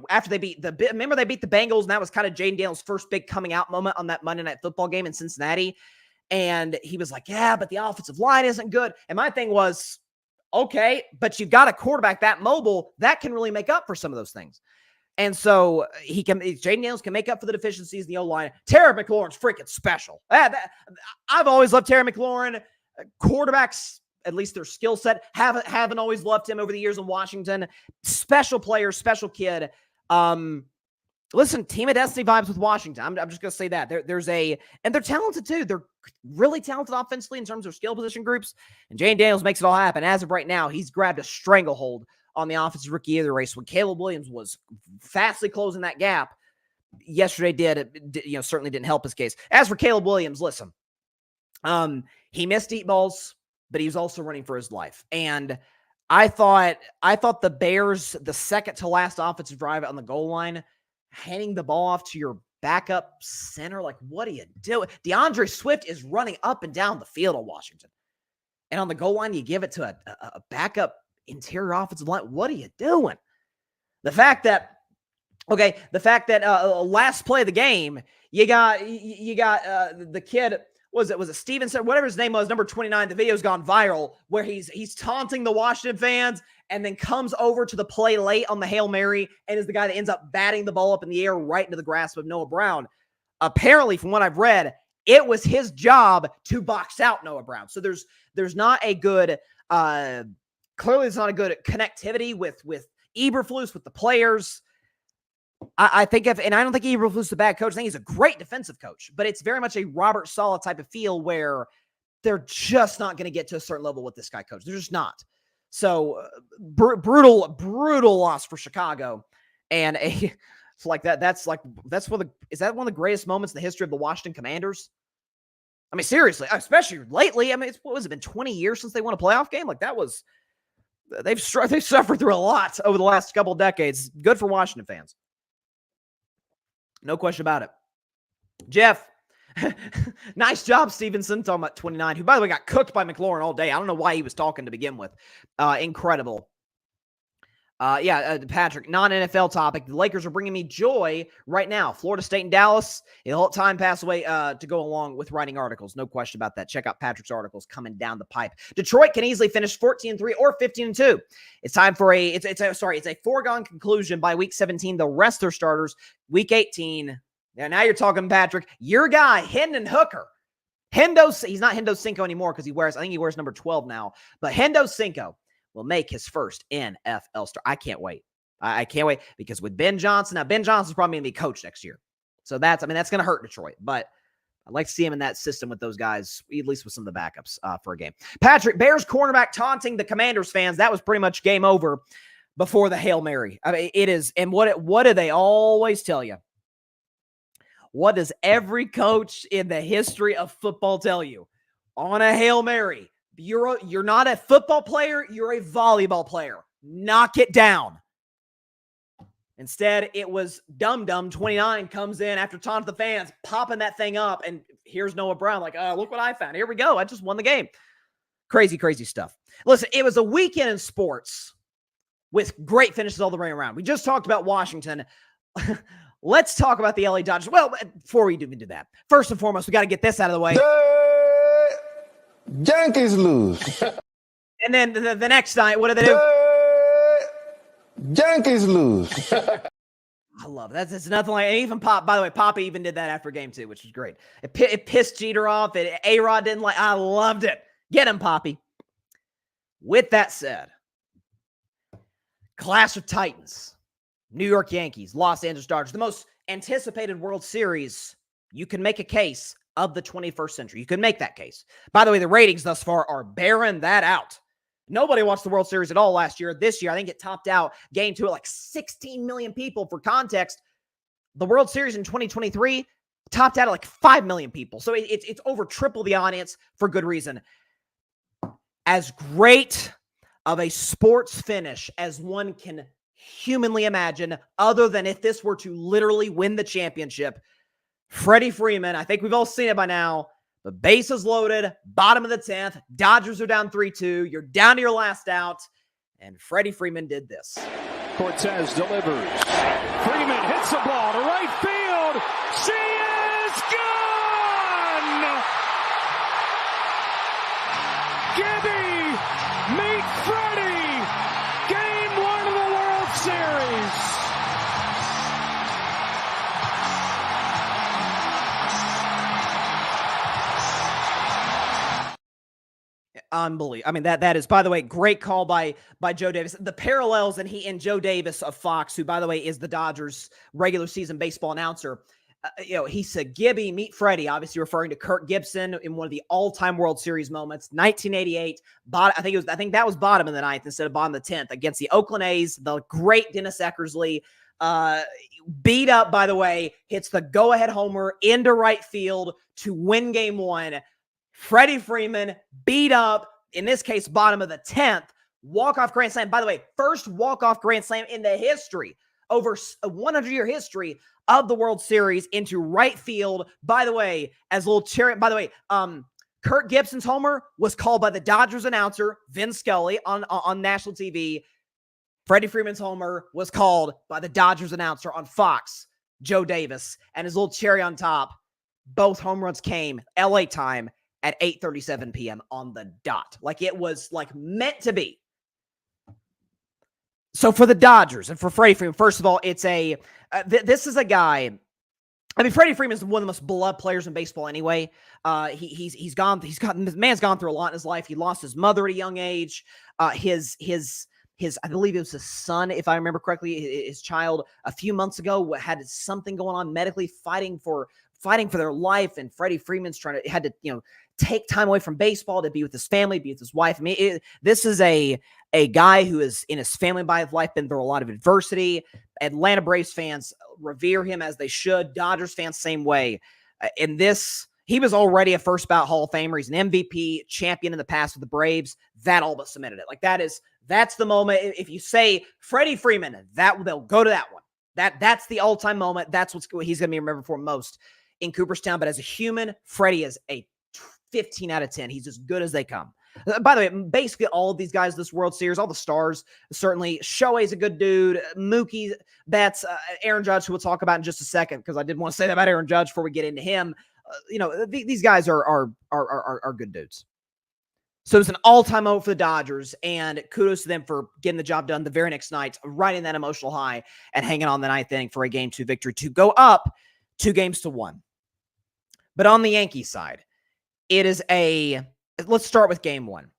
After they beat the Bengals, and that was kind of Jaden Daniels' first big coming out moment on that Monday Night Football game in Cincinnati. And he was like, "Yeah, but the offensive line isn't good." And my thing was, okay, but you've got a quarterback that mobile that can really make up for some of those things. And so Jaden Daniels can make up for the deficiencies in the O-line. Terry McLaurin's freaking special. I've always loved Terry McLaurin. Quarterbacks, at least their skill set, haven't always loved him over the years in Washington. Special player, special kid. Listen, Team of Destiny vibes with Washington. I'm just going to say that. And they're talented too. They're really talented offensively in terms of skill position groups. And Jaden Daniels makes it all happen. As of right now, he's grabbed a stranglehold on the offensive rookie of the race when Caleb Williams was fastly closing that gap. Yesterday certainly didn't help his case. As for Caleb Williams, listen, he missed deep balls, but he was also running for his life. And I thought the Bears, the second to last offensive drive on the goal line, handing the ball off to your backup center, like, what are you doing? DeAndre Swift is running up and down the field on Washington. And on the goal line, you give it to a backup interior offensive line. What are you doing? The fact that last play of the game, you got the kid, was it Stevenson, whatever his name was, number 29. The video's gone viral where he's taunting the Washington fans and then comes over to the play late on the Hail Mary and is the guy that ends up batting the ball up in the air right into the grasp of Noah Brown. Apparently, from what I've read, it was his job to box out Noah Brown. So there's not a good clearly it's not a good connectivity with Eberflus, with the players. I don't think Eberflus is a bad coach. I think he's a great defensive coach, but it's very much a Robert Saleh type of feel where they're just not going to get to a certain level with this guy coach. They're just not. So brutal loss for Chicago, and it's like that. Is that one of the greatest moments in the history of the Washington Commanders? I mean, seriously, especially lately. I mean, what has it been 20 years since they won a playoff game? Like that was they've suffered through a lot over the last couple of decades. Good for Washington fans, no question about it. Jeff. Nice job, Stevenson, talking about 29, who, by the way, got cooked by McLaurin all day. I don't know why he was talking to begin with. Incredible. Patrick, non-NFL topic. The Lakers are bringing me joy right now. Florida State and Dallas. It'll let time pass away to go along with writing articles. No question about that. Check out Patrick's articles coming down the pipe. Detroit can easily finish 14-3 or 15-2. It's time for it's a foregone conclusion by week 17. They'll rest their starters. Week 18. Now you're talking, Patrick. Your guy, Hendon Hooker. He's not Hendo Cinco anymore because I think he wears number 12 now. But Hendo Cinco will make his first NFL start. I can't wait. I can't wait because with Ben Johnson, now Ben Johnson's probably going to be coach next year. So that's going to hurt Detroit. But I'd like to see him in that system with those guys, at least with some of the backups for a game. Patrick, Bears cornerback taunting the Commanders fans. That was pretty much game over before the Hail Mary. I mean, it is. And what do they always tell you? What does every coach in the history of football tell you? On a Hail Mary, you're not a football player, you're a volleyball player. Knock it down. Instead, it was Dum 29 comes in after taunting the fans, popping that thing up, and here's Noah Brown like, look what I found. Here we go. I just won the game. Crazy, crazy stuff. Listen, it was a weekend in sports with great finishes all the way around. We just talked about Washington. Let's talk about the LA Dodgers. Well, before we even do that, first and foremost, we got to get this out of the way. The Yankees lose. And then the next night, what do they do? The Yankees lose. I love it. That's nothing like, and even Pop, by the way, Poppy even did that after game 2, which was great. It pissed Jeter off. A-Rod didn't like. I loved it. Get him, Poppy. With that said, Clash of Titans. New York Yankees, Los Angeles Dodgers, the most anticipated World Series. You can make a case of the 21st century. You can make that case. By the way, the ratings thus far are bearing that out. Nobody watched the World Series at all last year. This year, I think it topped out game 2 at like 16 million people. For context, the World Series in 2023 topped out at like 5 million people. So it's over triple the audience for good reason. As great of a sports finish as one can humanly imagine, other than if this were to literally win the championship, Freddie Freeman, I think we've all seen it by now, the bases loaded, bottom of the 10th, Dodgers are down 3-2, you're down to your last out, and Freddie Freeman did this. Cortez delivers. Freeman hits the ball to right field. She is gone! Gibby, meet Freddie! Game 1 of the World Series! Unbelievable. I mean, that is, by the way, great call by Joe Davis. The parallels and he and Joe Davis of Fox, who, by the way, is the Dodgers regular season baseball announcer. He said, Gibby, meet Freddie, obviously referring to Kirk Gibson in one of the all-time World Series moments, 1988. I think that was bottom of the 9th instead of bottom of the 10th against the Oakland A's. The great Dennis Eckersley, beat up, by the way, hits the go-ahead homer into right field to win game 1. Freddie Freeman beat up, in this case, bottom of the 10th, walk-off grand slam. By the way, first walk-off grand slam in the history, over a 100-year history of the World Series, into right field. By the way, as a little cherry, by the way, Kirk Gibson's homer was called by the Dodgers announcer, Vin Scully, on national TV. Freddie Freeman's homer was called by the Dodgers announcer on Fox, Joe Davis. And his little cherry on top, both home runs came LA time at 8:37 p.m. on the dot. Like it was like meant to be. So for the Dodgers and for Freddie Freeman, first of all, it's this is a guy. I mean, Freddie Freeman is one of the most beloved players in baseball anyway. This man's gone through a lot in his life. He lost his mother at a young age. His I believe it was his son, if I remember correctly, his child a few months ago had something going on medically, fighting for fighting for their life, and Freddie Freeman's had to take time away from baseball to be with his family, be with his wife. I mean, this is a guy who is in his family by his life, been through a lot of adversity. Atlanta Braves fans revere him as they should. Dodgers fans, same way. In this, he was already a first ballot Hall of Famer. He's an MVP champion in the past with the Braves. That all but cemented it. Like that's the moment. If you say Freddie Freeman, they'll go to that one. That's the all-time moment. That's what he's going to be remembered for most in Cooperstown. But as a human, Freddie is a 15 out of 10. He's as good as they come. By the way, basically all of these guys this World Series, all the stars, certainly. Shohei's a good dude. Mookie Betts, Aaron Judge, who we'll talk about in just a second, because I did want to say that about Aaron Judge before we get into him. These guys are good dudes. So it's an all-time moment for the Dodgers, and kudos to them for getting the job done the very next night, riding that emotional high and hanging on the ninth inning for a Game 2 victory to go up 2-1. But on the Yankees side, let's start with Game 1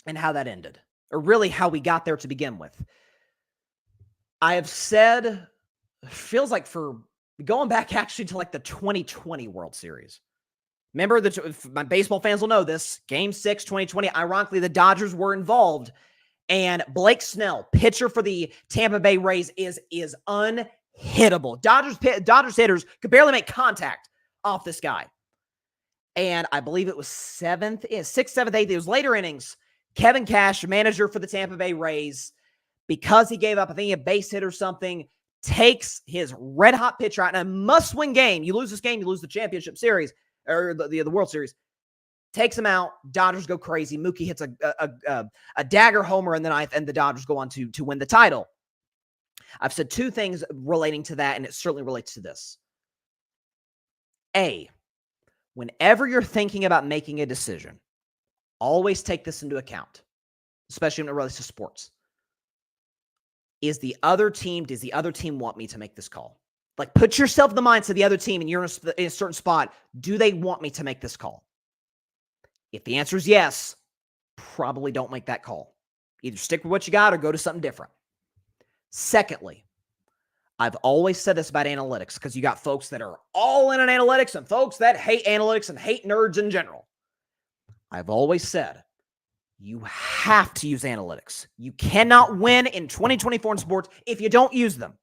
and how that ended, or really how we got there to begin with. I have said, feels like for going back actually to like the 2020 World Series. Remember, my baseball fans will know this. Game 6, 2020, ironically, the Dodgers were involved, and Blake Snell, pitcher for the Tampa Bay Rays, is unhittable. Dodgers hitters could barely make contact off this guy. And I believe it was 6th, 7th, 8th. It was later innings. Kevin Cash, manager for the Tampa Bay Rays, because he gave up, I think, a base hit or something, takes his red-hot pitcher out in a must-win game. You lose this game, you lose the championship series, or the World Series. Takes him out. Dodgers go crazy. Mookie hits a dagger homer in the ninth, and the Dodgers go on to win the title. I've said two things relating to that, and it certainly relates to this. A, whenever you're thinking about making a decision, always take this into account, especially when it relates to sports. Does the other team want me to make this call? Like, put yourself in the mindset of the other team, and you're in a certain spot. Do they want me to make this call? If the answer is yes, probably don't make that call. Either stick with what you got or go to something different. Secondly, I've always said this about analytics, because you got folks that are all in on analytics and folks that hate analytics and hate nerds in general. I've always said you have to use analytics. You cannot win in 2024 in sports if you don't use them.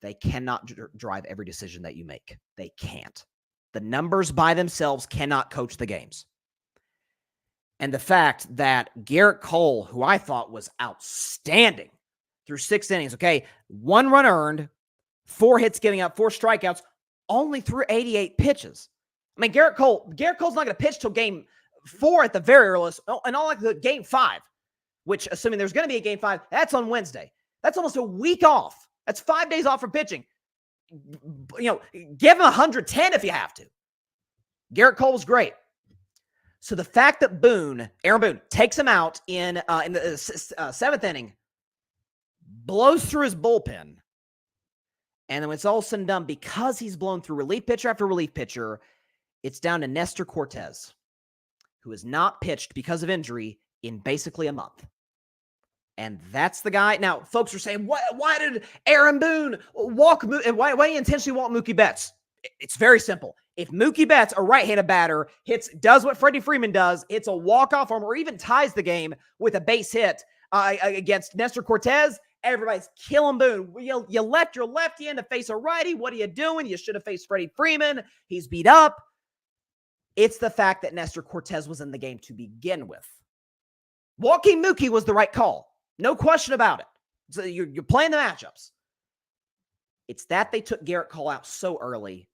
They cannot drive every decision that you make. They can't. The numbers by themselves cannot coach the games. And the fact that Garrett Cole, who I thought was outstanding through 6 innings, 1 run earned, 4 hits giving up, 4 strikeouts, only threw 88 pitches. I mean, Garrett Cole's not going to pitch till Game 4 at the very earliest, and all like the Game 5, which, assuming there's going to be a Game 5, that's on Wednesday. That's almost a week off. That's 5 days off from pitching. Give him 110 if you have to. Garrett Cole was great. So the fact that Aaron Boone, takes him out in the 7th inning, blows through his bullpen, and then when it's all said and done, because he's blown through relief pitcher after relief pitcher, it's down to Nestor Cortez, who has not pitched because of injury in basically a month. And that's the guy. Now, folks are saying, why did Aaron Boone why did he intentionally walk Mookie Betts? It's very simple. If Mookie Betts, a right-handed batter, does what Freddie Freeman does, hits a walk-off home or even ties the game with a base hit against Nestor Cortez, everybody's killing Boone. You left your lefty in to face a righty. What are you doing? You should have faced Freddie Freeman. He's beat up. It's the fact that Nestor Cortez was in the game to begin with. Walking Mookie was the right call. No question about it. So you're playing the matchups. It's that they took Garrett Cole out so early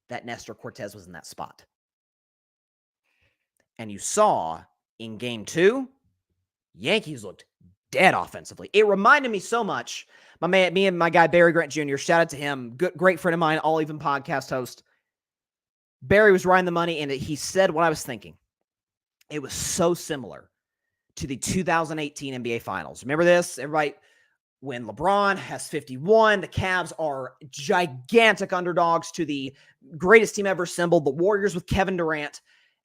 that Nestor Cortez was in that spot. And you saw in Game 2, Yankees looked dead offensively. It reminded me so much. Me and my guy Barry Grant Jr., shout out to him, great friend of mine, All Even podcast host. Barry was riding the money, and he said what I was thinking. It was so similar to the 2018 NBA Finals. Remember this? Everybody, when LeBron has 51, the Cavs are gigantic underdogs to the greatest team ever assembled, the Warriors with Kevin Durant,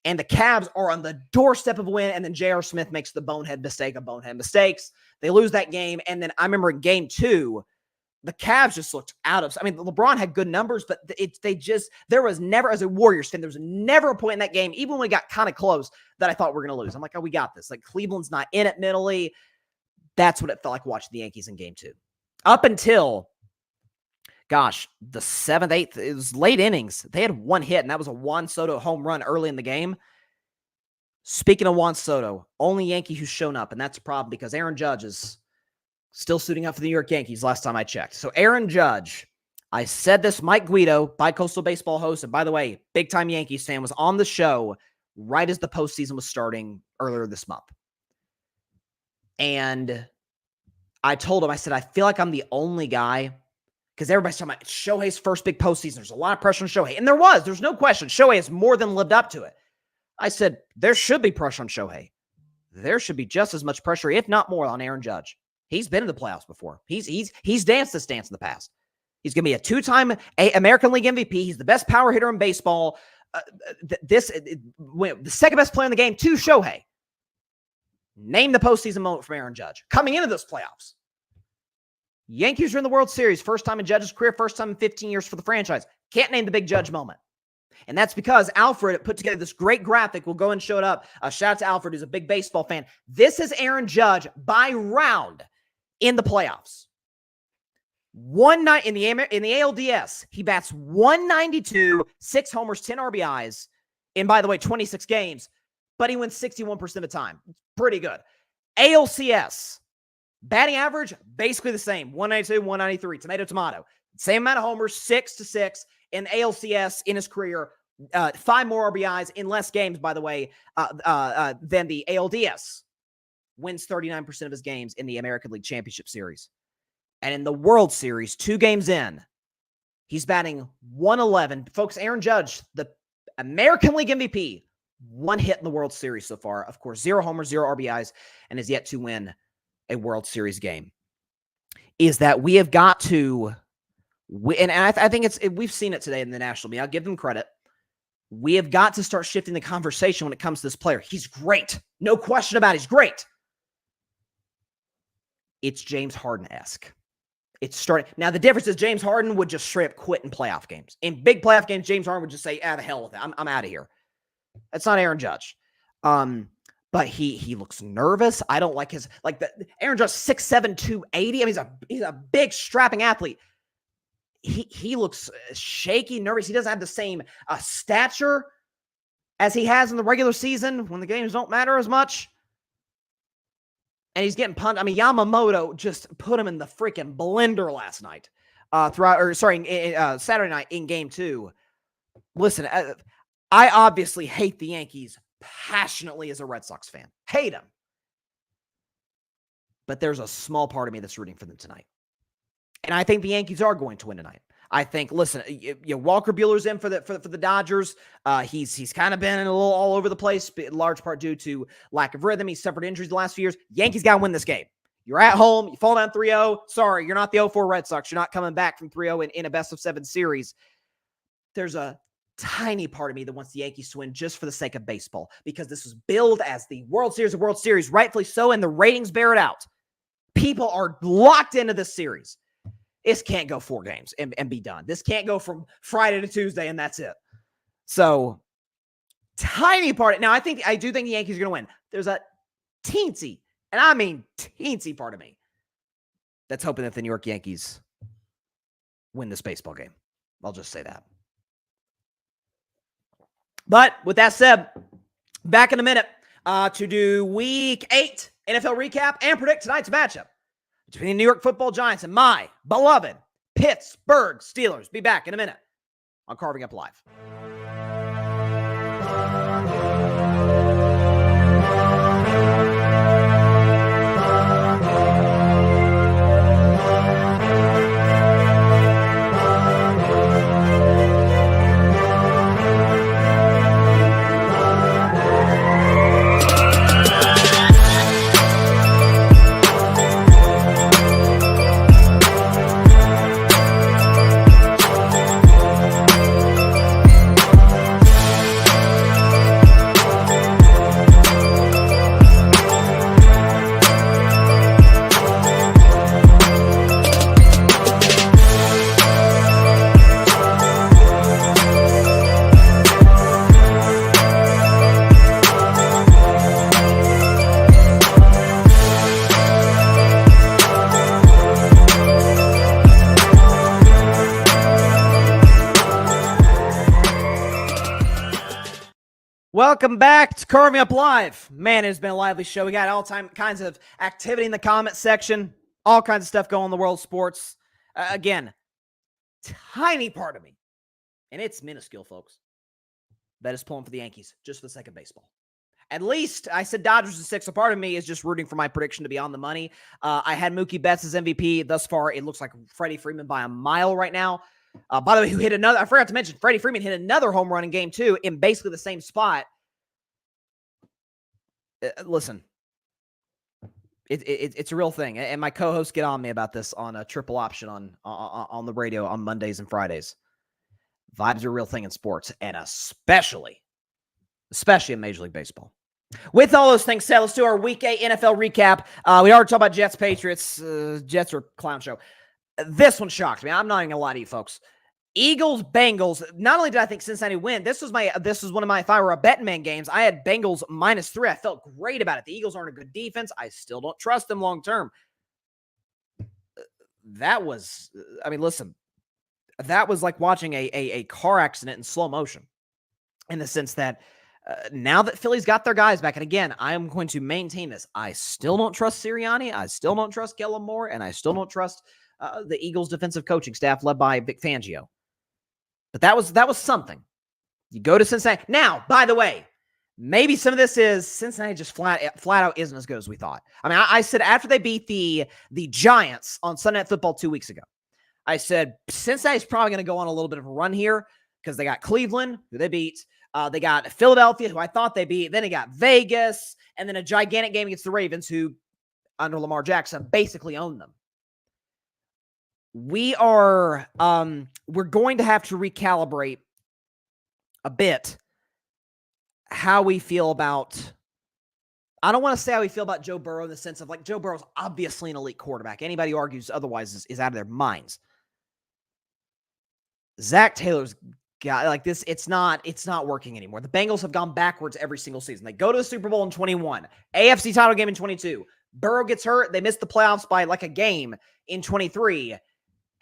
and the Cavs are on the doorstep of a win, and then J.R. Smith makes the bonehead mistake of bonehead mistakes. They lose that game, and then I remember in Game 2, the Cavs just looked out of, I mean, LeBron had good numbers, but there was never, as a Warriors fan, there was never a point in that game, even when we got kind of close, that I thought we were going to lose. I'm like, oh, we got this. Like, Cleveland's not in it mentally. That's what it felt like watching the Yankees in game 2. Up until, gosh, the 7th, 8th, it was late innings. They had one hit, and that was a Juan Soto home run early in the game. Speaking of Juan Soto, only Yankee who's shown up, and that's a problem because Aaron Judge is still suiting up for the New York Yankees last time I checked. So Aaron Judge, I said this, Mike Guido, Bi-Coastal Baseball host, and by the way, big-time Yankees fan, was on the show right as the postseason was starting earlier this month. And I told him, I said, I feel like I'm the only guy, because everybody's talking about Shohei's first big postseason. There's a lot of pressure on Shohei. And there's no question. Shohei has more than lived up to it. I said, there should be pressure on Shohei. There should be just as much pressure, if not more, on Aaron Judge. He's been in the playoffs before. He's danced this dance in the past. He's going to be a 2-time American League MVP. He's the best power hitter in baseball. The second best player in the game to Shohei. Name the postseason moment from Aaron Judge. Coming into those playoffs. Yankees are in the World Series. First time in Judge's career. First time in 15 years for the franchise. Can't name the big Judge moment. And that's because Alfred put together this great graphic. We'll go and show it up. Shout out to Alfred, who's a big baseball fan. This is Aaron Judge by round in the playoffs. One night in the ALDS, he bats 192, 6 homers, 10 RBIs in, by the way, 26 games, but he wins 61% of the time. Pretty good. ALCS, batting average, basically the same. 192, 193, tomato. Same amount of homers, 6-6 in ALCS in his career. 5 more RBIs in less games, by the way, than the ALDS. Wins 39% of his games in the American League Championship Series. And in the World Series, 2 games in, he's batting 111. Folks, Aaron Judge, the American League MVP, 1 hit in the World Series so far. Of course, 0 homers, 0 RBIs, and has yet to win a World Series game. Is that we have got to, and I think we've seen it today in the national media. I'll give them credit. We have got to start shifting the conversation when it comes to this player. He's great. No question about it. He's great. It's James Harden-esque. It's starting. Now, the difference is James Harden would just straight up quit in playoff games. In big playoff games, James Harden would just say, the hell with it. I'm out of here. That's not Aaron Judge. But he looks nervous. I don't like Aaron Judge 6'7", 280. I mean, he's a big strapping athlete. He looks shaky, nervous. He doesn't have the same stature as he has in the regular season when the games don't matter as much. And he's getting punched. I mean, Yamamoto just put him in the freaking blender last night. Saturday night in game 2. Listen, I obviously hate the Yankees passionately as a Red Sox fan. Hate them. But there's a small part of me that's rooting for them tonight. And I think the Yankees are going to win tonight. I think, listen, Walker Buehler's in for the Dodgers. He's kind of been a little all over the place, in large part due to lack of rhythm. He's suffered injuries the last few years. Yankees got to win this game. You're at home. You fall down 3-0. Sorry, you're not the 0-4 Red Sox. You're not coming back from 3-0 in a best-of-7 series. There's a tiny part of me that wants the Yankees to win just for the sake of baseball, because this was billed as the World Series of World Series, rightfully so, and the ratings bear it out. People are locked into this series. This can't go 4 games and be done. This can't go from Friday to Tuesday and that's it. So, tiny part. Now, I do think the Yankees are going to win. There's a teensy, and I mean teensy part of me that's hoping that the New York Yankees win this baseball game. I'll just say that. But with that said, back in a minute to do Week 8 NFL recap and predict tonight's matchup between the New York Football Giants and my beloved Pittsburgh Steelers. Be back in a minute on Carving Up Live. Welcome back to Carving Up Live. Man, it's been a lively show. We got all kinds of activity in the comment section, all kinds of stuff going on in the world of sports. Again, tiny part of me, and it's minuscule, folks, that is pulling for the Yankees just for the sake of baseball. At least I said Dodgers is 6. A part of me is just rooting for my prediction to be on the money. I had Mookie Betts as MVP. Thus far, it looks like Freddie Freeman by a mile right now. By the way, who hit another? I forgot to mention, Freddie Freeman hit another home run in Game 2 in basically the same spot. Listen, it's a real thing, and my co-hosts get on me about this on a triple option on the radio on Mondays and Fridays. Vibes are a real thing in sports, and especially in Major League Baseball. With all those things said, let's do our Week 8 NFL recap. We already talked about Jets, Patriots. Jets are clown show. This one shocked me. I'm not even gonna lie to you, folks. Eagles, Bengals. Not only did I think Cincinnati win, this was one of my, if I were a betting man games, I had Bengals -3. I felt great about it. The Eagles aren't a good defense. I still don't trust them long term. That was, I mean, listen, that was like watching a car accident in slow motion, in the sense that now that Philly's got their guys back, and again, I am going to maintain this. I still don't trust Sirianni. I still don't trust Kellen Moore, and I still don't trust the Eagles' defensive coaching staff led by Vic Fangio. But that was something. You go to Cincinnati. Now, by the way, maybe some of this is Cincinnati just flat out isn't as good as we thought. I mean, I said after they beat the Giants on Sunday Night Football 2 weeks ago, I said Cincinnati's probably going to go on a little bit of a run here because they got Cleveland, who they beat. They got Philadelphia, who I thought they beat. Then they got Vegas, and then a gigantic game against the Ravens, who, under Lamar Jackson, basically owned them. We're going to have to recalibrate a bit how we feel about, I don't want to say how we feel about Joe Burrow in the sense of, like, Joe Burrow's obviously an elite quarterback. Anybody who argues otherwise is out of their minds. Zach Taylor's got, like, this, it's not working anymore. The Bengals have gone backwards every single season. They go to the Super Bowl in 21, AFC title game in 22. Burrow gets hurt. They miss the playoffs by like a game in 23.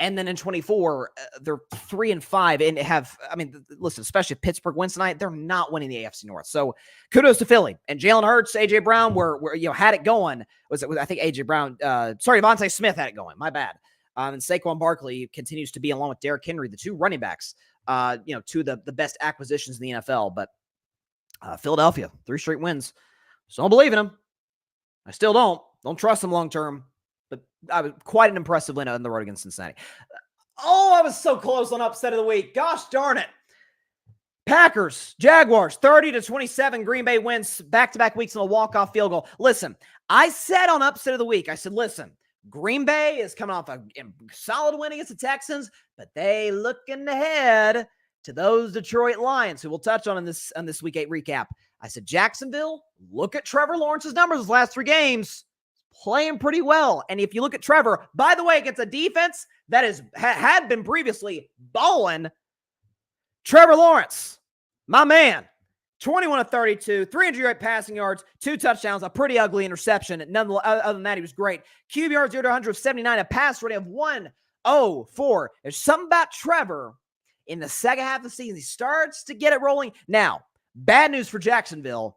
And then in 24, they're 3-5 and have, I mean, listen, especially if Pittsburgh wins tonight, they're not winning the AFC North. So kudos to Philly. And Jalen Hurts, A.J. Brown were had it going. I think A.J. Brown, Devontae Smith had it going. My bad. And Saquon Barkley continues to be, along with Derrick Henry, the two running backs, two of the best acquisitions in the NFL. But Philadelphia, 3 straight wins. Still don't believe in them. I still don't. Don't trust them long term. But I was quite an impressive win on the road against Cincinnati. Oh, I was so close on upset of the week. Gosh darn it. Packers, Jaguars, 30-27. Green Bay wins back-to-back weeks on a walk-off field goal. Listen, I said on upset of the week, I said, listen, Green Bay is coming off a solid win against the Texans, but they looking ahead to those Detroit Lions, who we'll touch on in this Week 8 recap. I said, Jacksonville, look at Trevor Lawrence's numbers his last 3 games. Playing pretty well. And if you look at Trevor, by the way, against a defense that had been previously balling, Trevor Lawrence, my man, 21-32, 300 passing yards, 2 touchdowns, a pretty ugly interception. Other than that, he was great. QB yards 0-179, a pass rating of 104. There's something about Trevor in the second half of the season. He starts to get it rolling. Now, bad news for Jacksonville.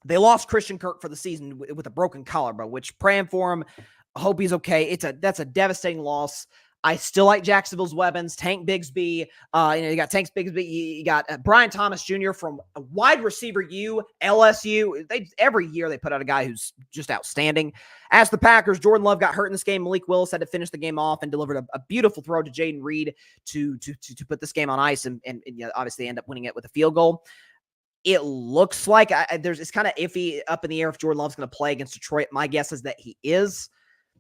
They lost Christian Kirk for the season with a broken collarbone, which, praying for him. I hope he's okay. That's a devastating loss. I still like Jacksonville's weapons. Tank Bigsby. You got Tank Bigsby. You got Brian Thomas Jr. from a wide receiver LSU. Every year they put out a guy who's just outstanding. As the Packers, Jordan Love got hurt in this game. Malik Willis had to finish the game off and delivered a beautiful throw to Jaden Reed to put this game on ice and obviously end up winning it with a field goal. It looks like it's kind of iffy up in the air if Jordan Love's going to play against Detroit. My guess is that he is.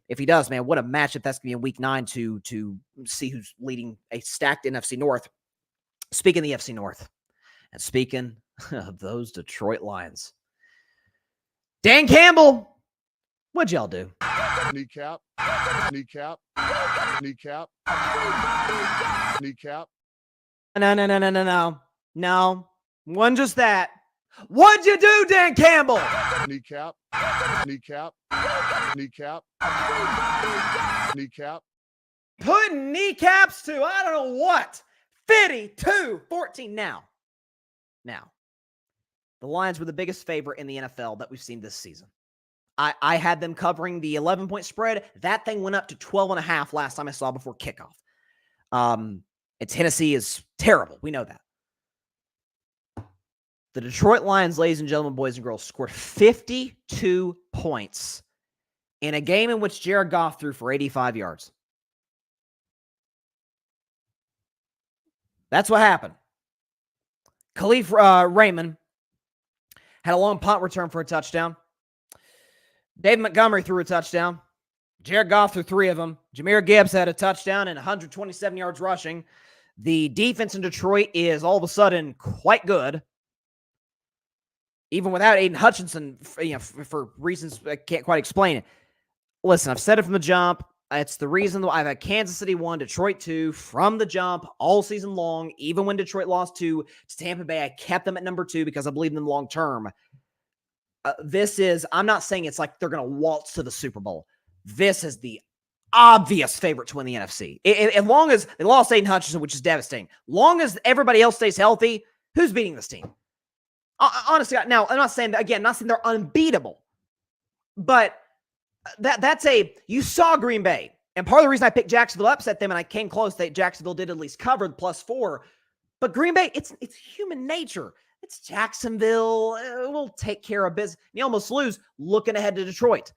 If he does, man, what a matchup that's going to be in Week 9 to see who's leading a stacked NFC North. Speaking of the NFC North, and speaking of those Detroit Lions, Dan Campbell, what'd y'all do? Kneecap. No. Wasn't just that. What'd you do, Dan Campbell? Kneecap. Putting kneecaps to, I don't know what. 52-14 now. The Lions were the biggest favorite in the NFL that we've seen this season. I had them covering the 11-point spread. That thing went up to 12.5 last time I saw before kickoff. And Tennessee is terrible. We know that. The Detroit Lions, ladies and gentlemen, boys and girls, scored 52 points in a game in which Jared Goff threw for 85 yards. That's what happened. Khalif Raymond had a long punt return for a touchdown. David Montgomery threw a touchdown. Jared Goff threw 3 of them. Jahmyr Gibbs had a touchdown and 127 yards rushing. The defense in Detroit is all of a sudden quite good. Even without Aiden Hutchinson, for reasons I can't quite explain it. Listen, I've said it from the jump. It's the reason I've had Kansas City 1, Detroit 2 from the jump all season long. Even when Detroit lost to Tampa Bay, I kept them at number 2 because I believe in them long term. I'm not saying it's like they're going to waltz to the Super Bowl. This is the obvious favorite to win the NFC. As long as they lost Aiden Hutchinson, which is devastating, long as everybody else stays healthy, who's beating this team? Honestly, now, I'm not saying they're unbeatable, but you saw Green Bay. And part of the reason I picked Jacksonville upset them, and I came close, that Jacksonville did at least cover the +4. But Green Bay, it's human nature. It's Jacksonville. We'll take care of business. You almost lose looking ahead to Detroit.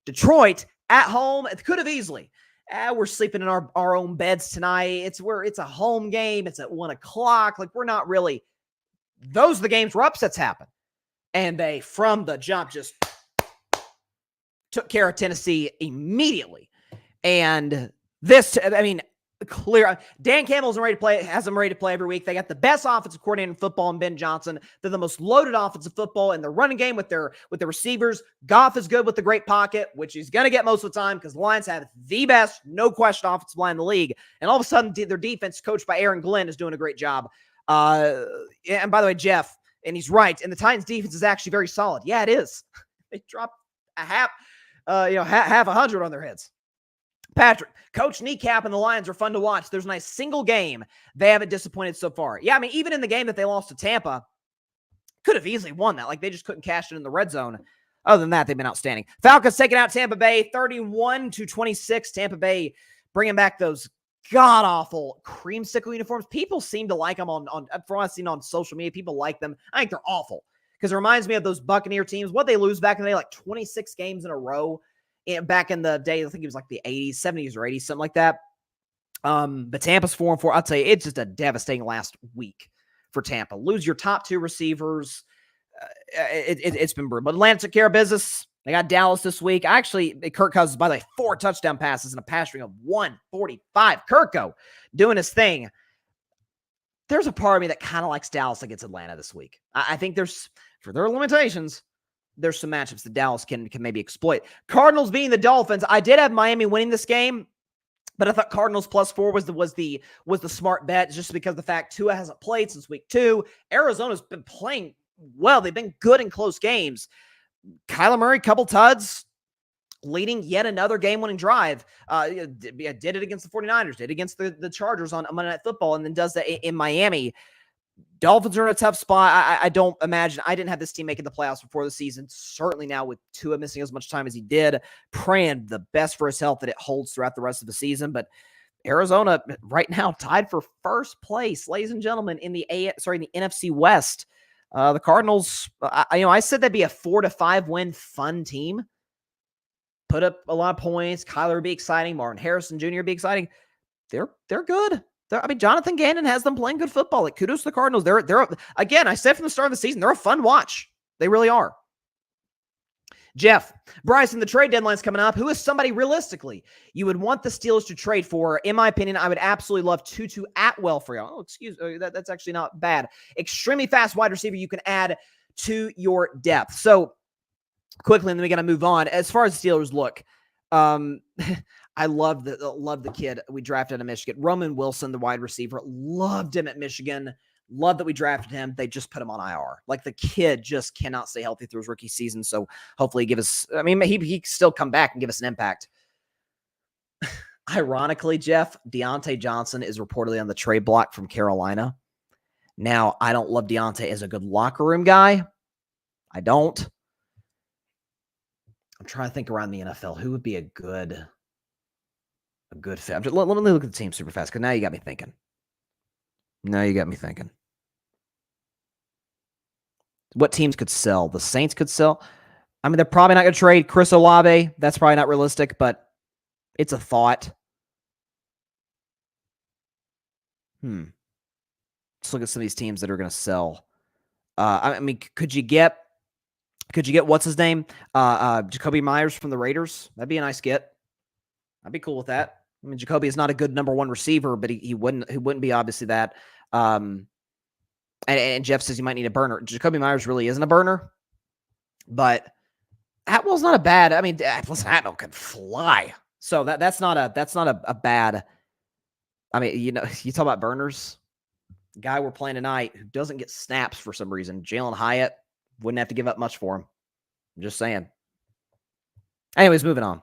Detroit at home, it could have easily. We're sleeping in our own beds tonight. It's a home game. It's at 1 o'clock. Like, we're not really. Those are the games where upsets happen. And they, from the jump, just took care of Tennessee immediately. And this, clear. Dan Campbell has them ready to play every week. They got the best offensive coordinator in football in Ben Johnson. They're the most loaded offensive football in the running game with the receivers. Goff is good with the great pocket, which he's going to get most of the time because the Lions have the best, no question, offensive line in the league. And all of a sudden, their defense, coached by Aaron Glenn, is doing a great job. And by the way, Jeff, and he's right, and the Titans defense is actually very solid. Yeah, it is. They dropped half 100 on their heads. Patrick, Coach Kneecap and the Lions are fun to watch. There's not a single game they haven't disappointed so far. Yeah, even in the game that they lost to Tampa, could have easily won that. Like, they just couldn't cash it in the red zone. Other than that, they've been outstanding. Falcons taking out Tampa Bay, 31-26. Tampa Bay bringing back those god-awful creamsicle uniforms. People seem to like them from what I've seen on social media. People like them. I think they're awful because it reminds me of those Buccaneer teams. What they lose back in the day, like 26 games in a row. Back in the day, I think it was like the 80s, 70s or 80s, something like that. But Tampa's 4-4. I'll tell you, it's just a devastating last week for Tampa. Lose your top 2 receivers. It's been brutal. But Atlanta took care of business. They got Dallas this week. Kirk Cousins, by the way, 4 touchdown passes and a pass string of 145. Kirko doing his thing. There's a part of me that kind of likes Dallas against Atlanta this week. I think for their limitations, there's some matchups that Dallas can maybe exploit. Cardinals beating the Dolphins. I did have Miami winning this game, but I thought Cardinals +4 was the smart bet, just because of the fact Tua hasn't played since week 2. Arizona's been playing well. They've been good in close games. Kyler Murray, couple tuds, leading yet another game-winning drive. Did it against the 49ers, did it against the Chargers on Monday Night Football, and then does that in Miami. Dolphins are in a tough spot. I don't imagine. I didn't have this team making the playoffs before the season. Certainly now with Tua missing as much time as he did, praying the best for his health that it holds throughout the rest of the season. But Arizona right now tied for first place, ladies and gentlemen, in the NFC West. The Cardinals, I said they'd be a 4-5 win fun team. Put up a lot of points. Kyler would be exciting. Martin Harrison Jr. would be exciting. They're good. Jonathan Gannon has them playing good football. Like, kudos to the Cardinals. They're again, I said from the start of the season, they're a fun watch. They really are. Jeff, Bryson, the trade deadline's coming up. Who is somebody realistically you would want the Steelers to trade for? In my opinion, I would absolutely love Tutu Atwell for you. Oh, excuse me. That's actually not bad. Extremely fast wide receiver you can add to your depth. So quickly, and then we got to move on. As far as the Steelers look, I love the kid we drafted in Michigan. Roman Wilson, the wide receiver, loved him at Michigan. Love that we drafted him. They just put him on IR. Like, the kid just cannot stay healthy through his rookie season. So hopefully he still come back and give us an impact. Ironically, Jeff, Deontay Johnson is reportedly on the trade block from Carolina. Now, I don't love Deontay as a good locker room guy, I don't. I'm trying to think around the NFL. Who would be a good fit? Let me look at the team super fast because now you got me thinking. What teams could sell? The Saints could sell. I mean, they're probably not going to trade Chris Olave. That's probably not realistic, but it's a thought. Let's look at some of these teams that are going to sell. I mean, could you get what's his name? Jacoby Myers from the Raiders. That'd be a nice get. I'd be cool with that. I mean, Jacoby is not a good number one receiver, but he wouldn't be obviously that. And Jeff says you might need a burner. Jacoby Myers really isn't a burner, but Atwell's not a bad. I mean, listen, Atwell can fly, so that's not a bad. I mean, you talk about burners. Guy we're playing tonight who doesn't get snaps for some reason. Jalen Hyatt wouldn't have to give up much for him. I'm just saying. Anyways, moving on.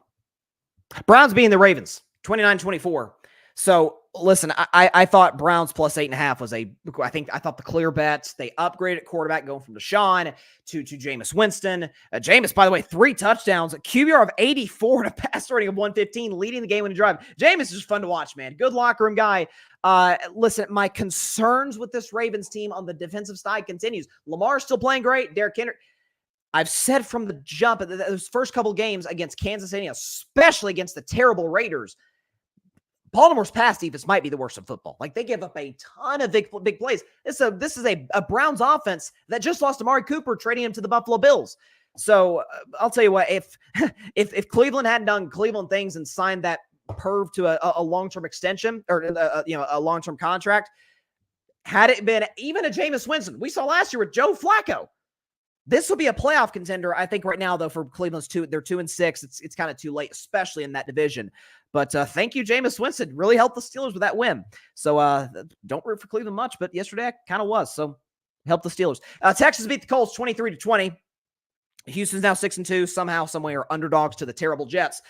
Browns beating the Ravens, 29-24. So listen, I thought Browns plus 8.5 was I thought the clear bets. They upgraded quarterback going from Deshaun to Jameis Winston. Jameis, by the way, 3 touchdowns, a QBR of 84 and a pass rating of 115, leading the game when he drive. Jameis is just fun to watch, man. Good locker room guy. Listen, my concerns with this Ravens team on the defensive side continues. Lamar's still playing great. Derrick Henry. I've said from the jump at those first couple games against Kansas City, especially against the terrible Raiders, Baltimore's pass defense might be the worst in football. Like, they give up a ton of big plays. This is a Browns offense that just lost Amari Cooper, trading him to the Buffalo Bills. So I'll tell you what, if Cleveland hadn't done Cleveland things and signed that perv to a long-term extension or a long-term contract, had it been even a Jameis Winston, we saw last year with Joe Flacco, this will be a playoff contender. I think right now, though, for Cleveland's they're 2-6. It's kind of too late, especially in that division. But thank you, Jameis Winston. Really helped the Steelers with that win. So don't root for Cleveland much, but yesterday I kind of was. So helped the Steelers. Texas beat the Colts 23-20. Houston's now 6-2. Somehow, someway are underdogs to the terrible Jets.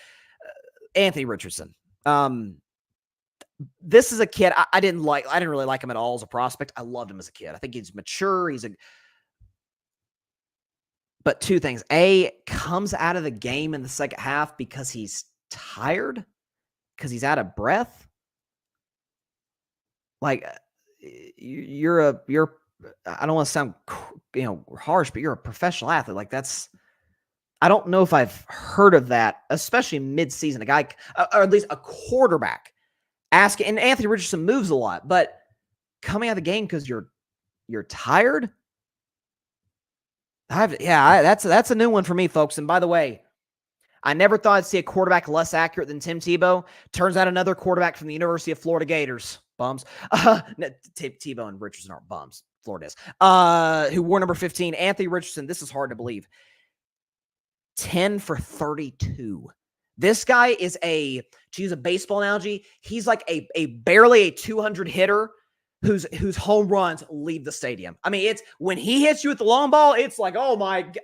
Anthony Richardson. This is a kid I didn't really like him at all as a prospect. I loved him as a kid. I think he's mature. But 2 things. A, comes out of the game in the second half because he's tired, because he's out of breath. Like, you're I don't want to sound, harsh, but you're a professional athlete. Like, I don't know if I've heard of that, especially mid-season. A guy, or at least a quarterback, asking, and Anthony Richardson moves a lot, but coming out of the game because you're tired. That's a new one for me, folks. And by the way, I never thought I'd see a quarterback less accurate than Tim Tebow. Turns out another quarterback from the University of Florida Gators. Bums. Tebow and Richardson aren't bums. Florida is. Who wore number 15. Anthony Richardson, this is hard to believe. 10 for 32. This guy is to use a baseball analogy, he's like a barely a 200 hitter whose home runs leave the stadium. I mean, it's when he hits you with the long ball, it's like, oh my God.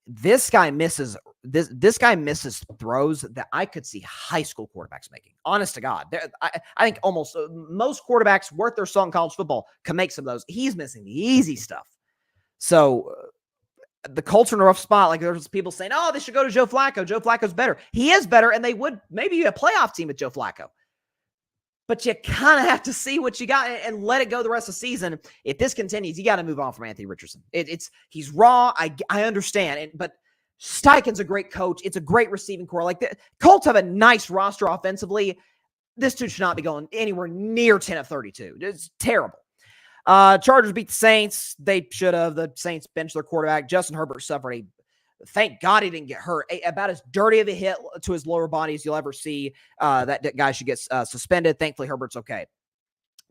This guy misses misses throws that I could see high school quarterbacks making. Honest to God. I think almost most quarterbacks worth their salt in college football can make some of those. He's missing the easy stuff. So the Colts are in a rough spot. Like, there's people saying, oh, they should go to Joe Flacco. Joe Flacco's better. He is better, and they would maybe be a playoff team with Joe Flacco. But you kind of have to see what you got and let it go the rest of the season. If this continues, you got to move on from Anthony Richardson. He's raw. I understand. But Steichen's a great coach. It's a great receiving core. Like, the Colts have a nice roster offensively. This dude should not be going anywhere near 10 of 32. It's terrible. Chargers beat the Saints. They should have. The Saints benched their quarterback. Justin Herbert suffered thank God he didn't get hurt. About as dirty of a hit to his lower body as you'll ever see. That guy should get suspended. Thankfully, Herbert's okay.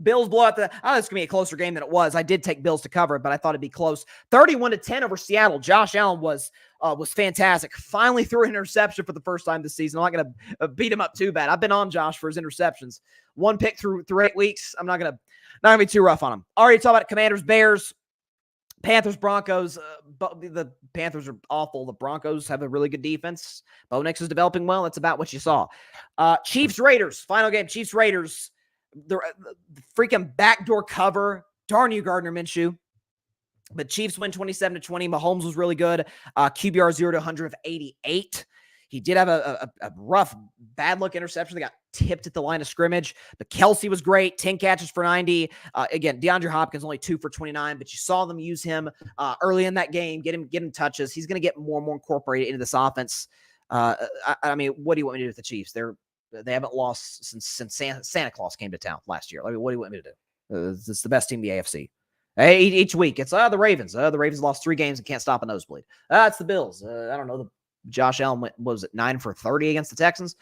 Bills blow out I thought this was going to be a closer game than it was. I did take Bills to cover it, but I thought it'd be close. 31-10 over Seattle. Josh Allen was fantastic. Finally threw an interception for the first time this season. I'm not going to beat him up too bad. I've been on Josh for his interceptions. 1 pick through 8 weeks. I'm not going to be too rough on him. Already talked about Commanders, Bears. Panthers, Broncos. The Panthers are awful. The Broncos have a really good defense. Bo Nix is developing well. That's about what you saw. Chiefs, Raiders. Final game, Chiefs, Raiders. The freaking backdoor cover. Darn you, Gardner Minshew. But Chiefs win 27-20. Mahomes was really good. QBR 0 to 100 of 88. He did have a rough, bad look interception that got tipped at the line of scrimmage. But Kelsey was great, 10 catches for 90. Again, DeAndre Hopkins only 2 for 29, but you saw them use him early in that game, get him touches. He's going to get more and more incorporated into this offense. I mean, what do you want me to do with the Chiefs? They haven't lost since Santa Claus came to town last year. I mean, what do you want me to do? It's the best team in the AFC. Each week, it's the Ravens. The Ravens lost 3 games and can't stop a nosebleed. It's the Bills. I don't know. Josh Allen went, what was it, 9 for 30 against the Texans?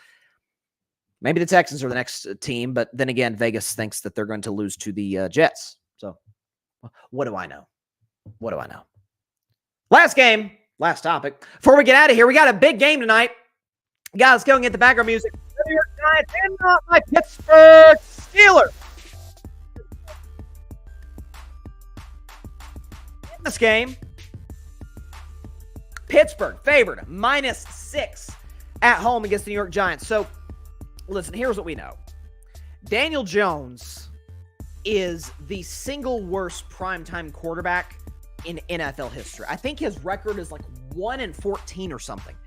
Maybe the Texans are the next team, but then again, Vegas thinks that they're going to lose to the Jets. So, what do I know? What do I know? Last game, last topic. Before we get out of here, we got a big game tonight. Guys, let's go and get the background music. The New York Giants and my Pittsburgh Steelers. In this game, Pittsburgh favored -6 at home against the New York Giants. So, listen, here's what we know. Daniel Jones is the single worst primetime quarterback in NFL history. I think his record is like 1-14 or something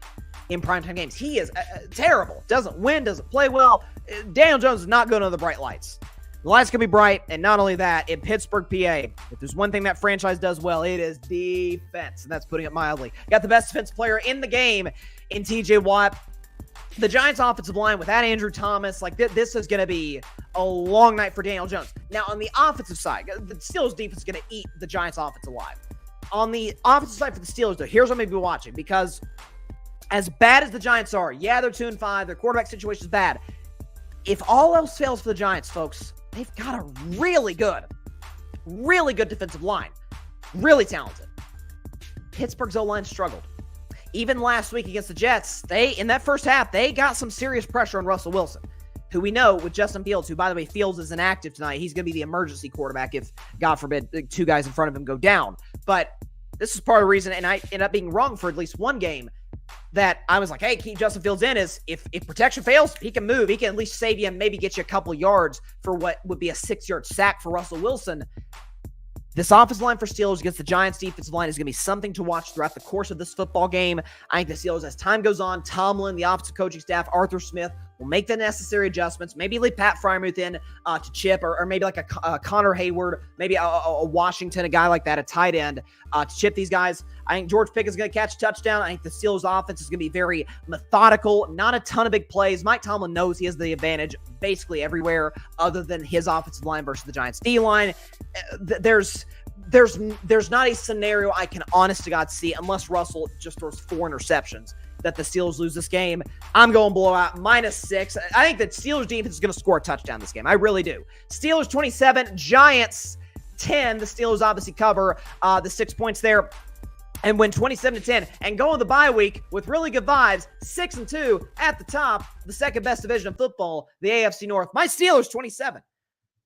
in primetime games. He is terrible. Doesn't win, doesn't play well. Daniel Jones is not going under the bright lights. The lights can be bright, and not only that, in Pittsburgh, PA, if there's one thing that franchise does well, it is defense, and that's putting it mildly. Got the best defensive player in the game in TJ Watt. The Giants' offensive line without Andrew Thomas, like this is going to be a long night for Daniel Jones. Now, on the offensive side, the Steelers' defense is going to eat the Giants' offense alive. On the offensive side for the Steelers, though, here's what I'm going to be watching, because as bad as the Giants are, yeah, they're 2-5, their quarterback situation is bad. If all else fails for the Giants, folks, they've got a really good defensive line. Really talented. Pittsburgh's O-line struggled. Even last week against the Jets, in that first half, they got some serious pressure on Russell Wilson, who we know with Justin Fields, who, by the way, Fields is inactive tonight. He's going to be the emergency quarterback if, God forbid, 2 guys in front of him go down. But this is part of the reason, and I ended up being wrong for at least one game, that I was like, hey, keep Justin Fields in, is if protection fails, he can move. He can at least save you and maybe get you a couple yards for what would be a 6-yard sack for Russell Wilson. This offensive line for Steelers against the Giants' defensive line is going to be something to watch throughout the course of this football game. I think the Steelers, as time goes on, Tomlin, the offensive coaching staff, Arthur Smith, will make the necessary adjustments. Maybe leave Pat Freiermuth in to chip, or maybe like a Connor Hayward, maybe a Washington, a guy like that, a tight end, to chip these guys. I think George Pickett's going to catch a touchdown. I think the Steelers' offense is going to be very methodical, not a ton of big plays. Mike Tomlin knows he has the advantage basically everywhere other than his offensive line versus the Giants' D-line. There's not a scenario I can honest to God see, unless Russell just throws 4 interceptions, that the Steelers lose this game. I'm going blowout, -6. I think the Steelers defense is going to score a touchdown this game. I really do. Steelers 27, Giants 10. The Steelers obviously cover the 6 points there and win 27-10 and go on the bye week with really good vibes, 6-2 at the top, the second best division of football, the AFC North. My Steelers 27,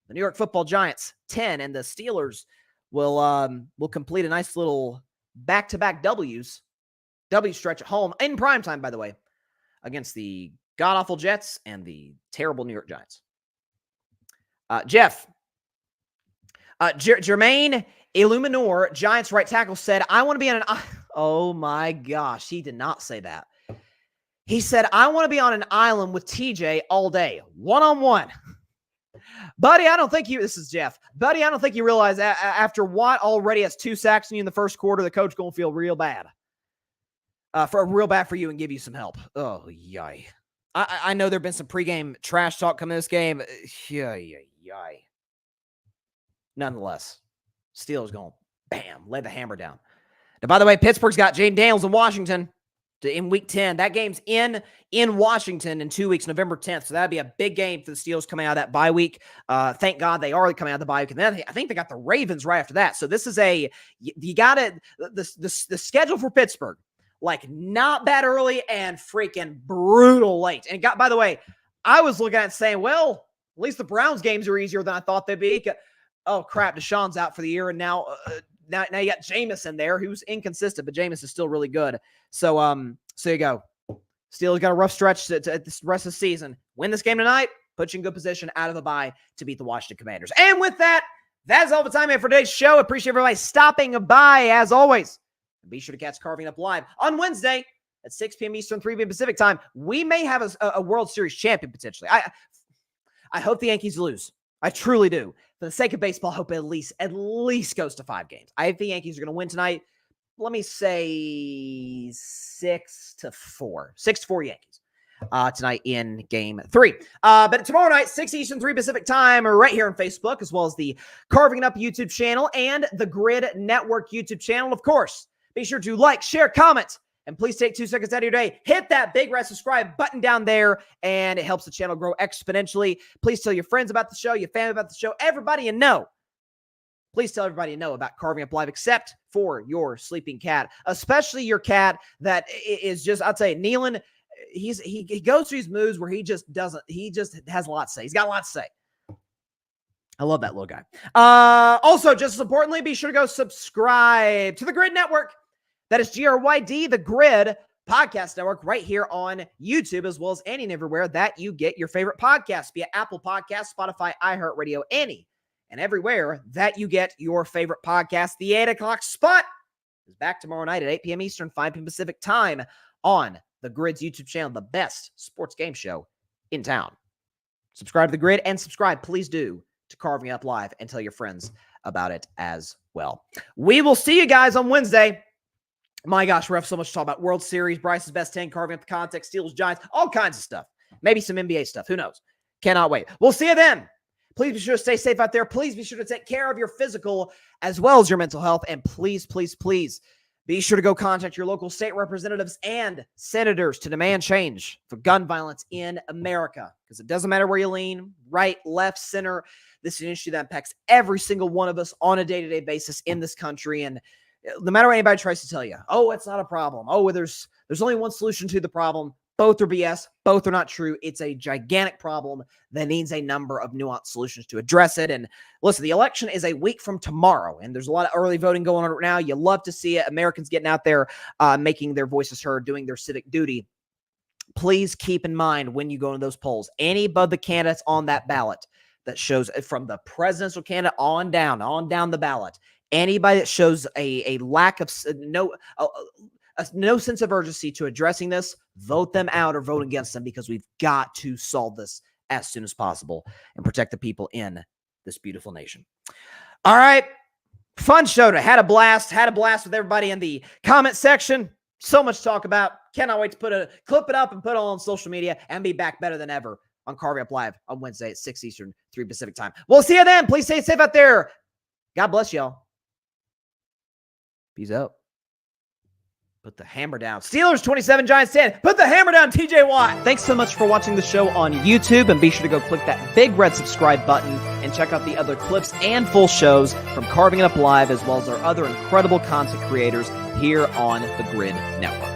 the New York Football Giants 10, and the Steelers will complete a nice little back-to-back W stretch at home in primetime, by the way, against the god-awful Jets and the terrible New York Giants. Jeff, Jermaine Illuminor, Giants right tackle, said, I want to be on an... Oh, my gosh. He did not say that. He said, I want to be on an island with TJ all day, one-on-one. Buddy, I don't think you... This is Jeff. Buddy, I don't think you realize that after Watt already has 2 sacks on you in the first quarter, the coach going to feel real bad. Real bad for you and give you some help. Oh, yay. I know there have been some pregame trash talk coming in this game. Yay. Nonetheless, Steelers going, bam, lay the hammer down. Now, by the way, Pittsburgh's got Jaden Daniels in Washington in Week 10. That game's in Washington in 2 weeks, November 10th. So that'd be a big game for the Steelers coming out of that bye week. Thank God they are coming out of the bye week. And then I think they got the Ravens right after that. So this is you got it. The schedule for Pittsburgh, like not bad early and freaking brutal late. And by the way, I was looking at it saying, well, at least the Browns games are easier than I thought they'd be. Oh crap, Deshaun's out for the year, and now you got Jameis in there, who's inconsistent, but Jameis is still really good. So you go. Steelers got a rough stretch to the rest of the season. Win this game tonight, put you in good position out of the bye to beat the Washington Commanders. And with that, That is all the time we have for today's show. Appreciate everybody stopping by, as always. Be sure to catch Carving Up Live on Wednesday at 6 p.m. Eastern, 3 p.m. Pacific time. We may have a World Series champion, potentially. I hope the Yankees lose. I truly do. For the sake of baseball, I hope it at least goes to 5 games. I think the Yankees are going to win tonight. Let me say 6-4. 6-4 Yankees tonight in Game 3. But tomorrow night, 6 Eastern, 3 Pacific time, right here on Facebook, as well as the Carving It Up YouTube channel and the Grid Network YouTube channel. Of course, be sure to like, share, comment, and please take 2 seconds out of your day. Hit that big red subscribe button down there, and it helps the channel grow exponentially. Please tell your friends about the show, your family about the show, everybody you know. Please tell everybody you know about Carving Up Live, except for your sleeping cat, especially your cat that is just, I'll tell you, kneeling. He goes through these moods where he just has a lot to say. He's got a lot to say. I love that little guy. Also, just as importantly, be sure to go subscribe to the Grid Network. That is GRYD, the Grid Podcast Network, right here on YouTube, as well as any and everywhere that you get your favorite podcasts, via Apple Podcasts, Spotify, iHeartRadio, any and everywhere that you get your favorite podcast. The 8 o'clock spot is back tomorrow night at 8 p.m. Eastern, 5 p.m. Pacific time on the Grid's YouTube channel, the best sports game show in town. Subscribe to the Grid, and subscribe, please do, to Carving Up Live, and tell your friends about it as well. We will see you guys on Wednesday. My gosh, we have so much to talk about. World Series, Bryce's best 10, Carving Up the Context, Steelers, Giants, all kinds of stuff. Maybe some NBA stuff. Who knows? Cannot wait. We'll see you then. Please be sure to stay safe out there. Please be sure to take care of your physical as well as your mental health. And please, please, please be sure to go contact your local state representatives and senators to demand change for gun violence in America. Because it doesn't matter where you lean, right, left, center. This is an issue that impacts every single one of us on a day-to-day basis in this country. And no matter what anybody tries to tell you, oh, it's not a problem. Oh, there's only one solution to the problem. Both are BS. Both are not true. It's a gigantic problem that needs a number of nuanced solutions to address it. And listen, the election is a week from tomorrow, and there's a lot of early voting going on right now. You love to see it. Americans getting out there, making their voices heard, doing their civic duty. Please keep in mind when you go into those polls, any of the candidates on that ballot that shows from the presidential candidate on down the ballot, anybody that shows a lack of no sense of urgency to addressing this, vote them out or vote against them, because we've got to solve this as soon as possible and protect the people in this beautiful nation. All right. Fun show today. Had a blast with everybody in the comment section. So much to talk about. Cannot wait to clip it up and put it on social media and be back better than ever on Carving Up Live on Wednesday at 6 Eastern, 3 Pacific time. We'll see you then. Please stay safe out there. God bless y'all. Peace out. Put the hammer down. Steelers 27, Giants 10. Put the hammer down, TJ Watt. Thanks so much for watching the show on YouTube, and be sure to go click that big red subscribe button and check out the other clips and full shows from Carving It Up Live, as well as our other incredible content creators here on the Grid Network.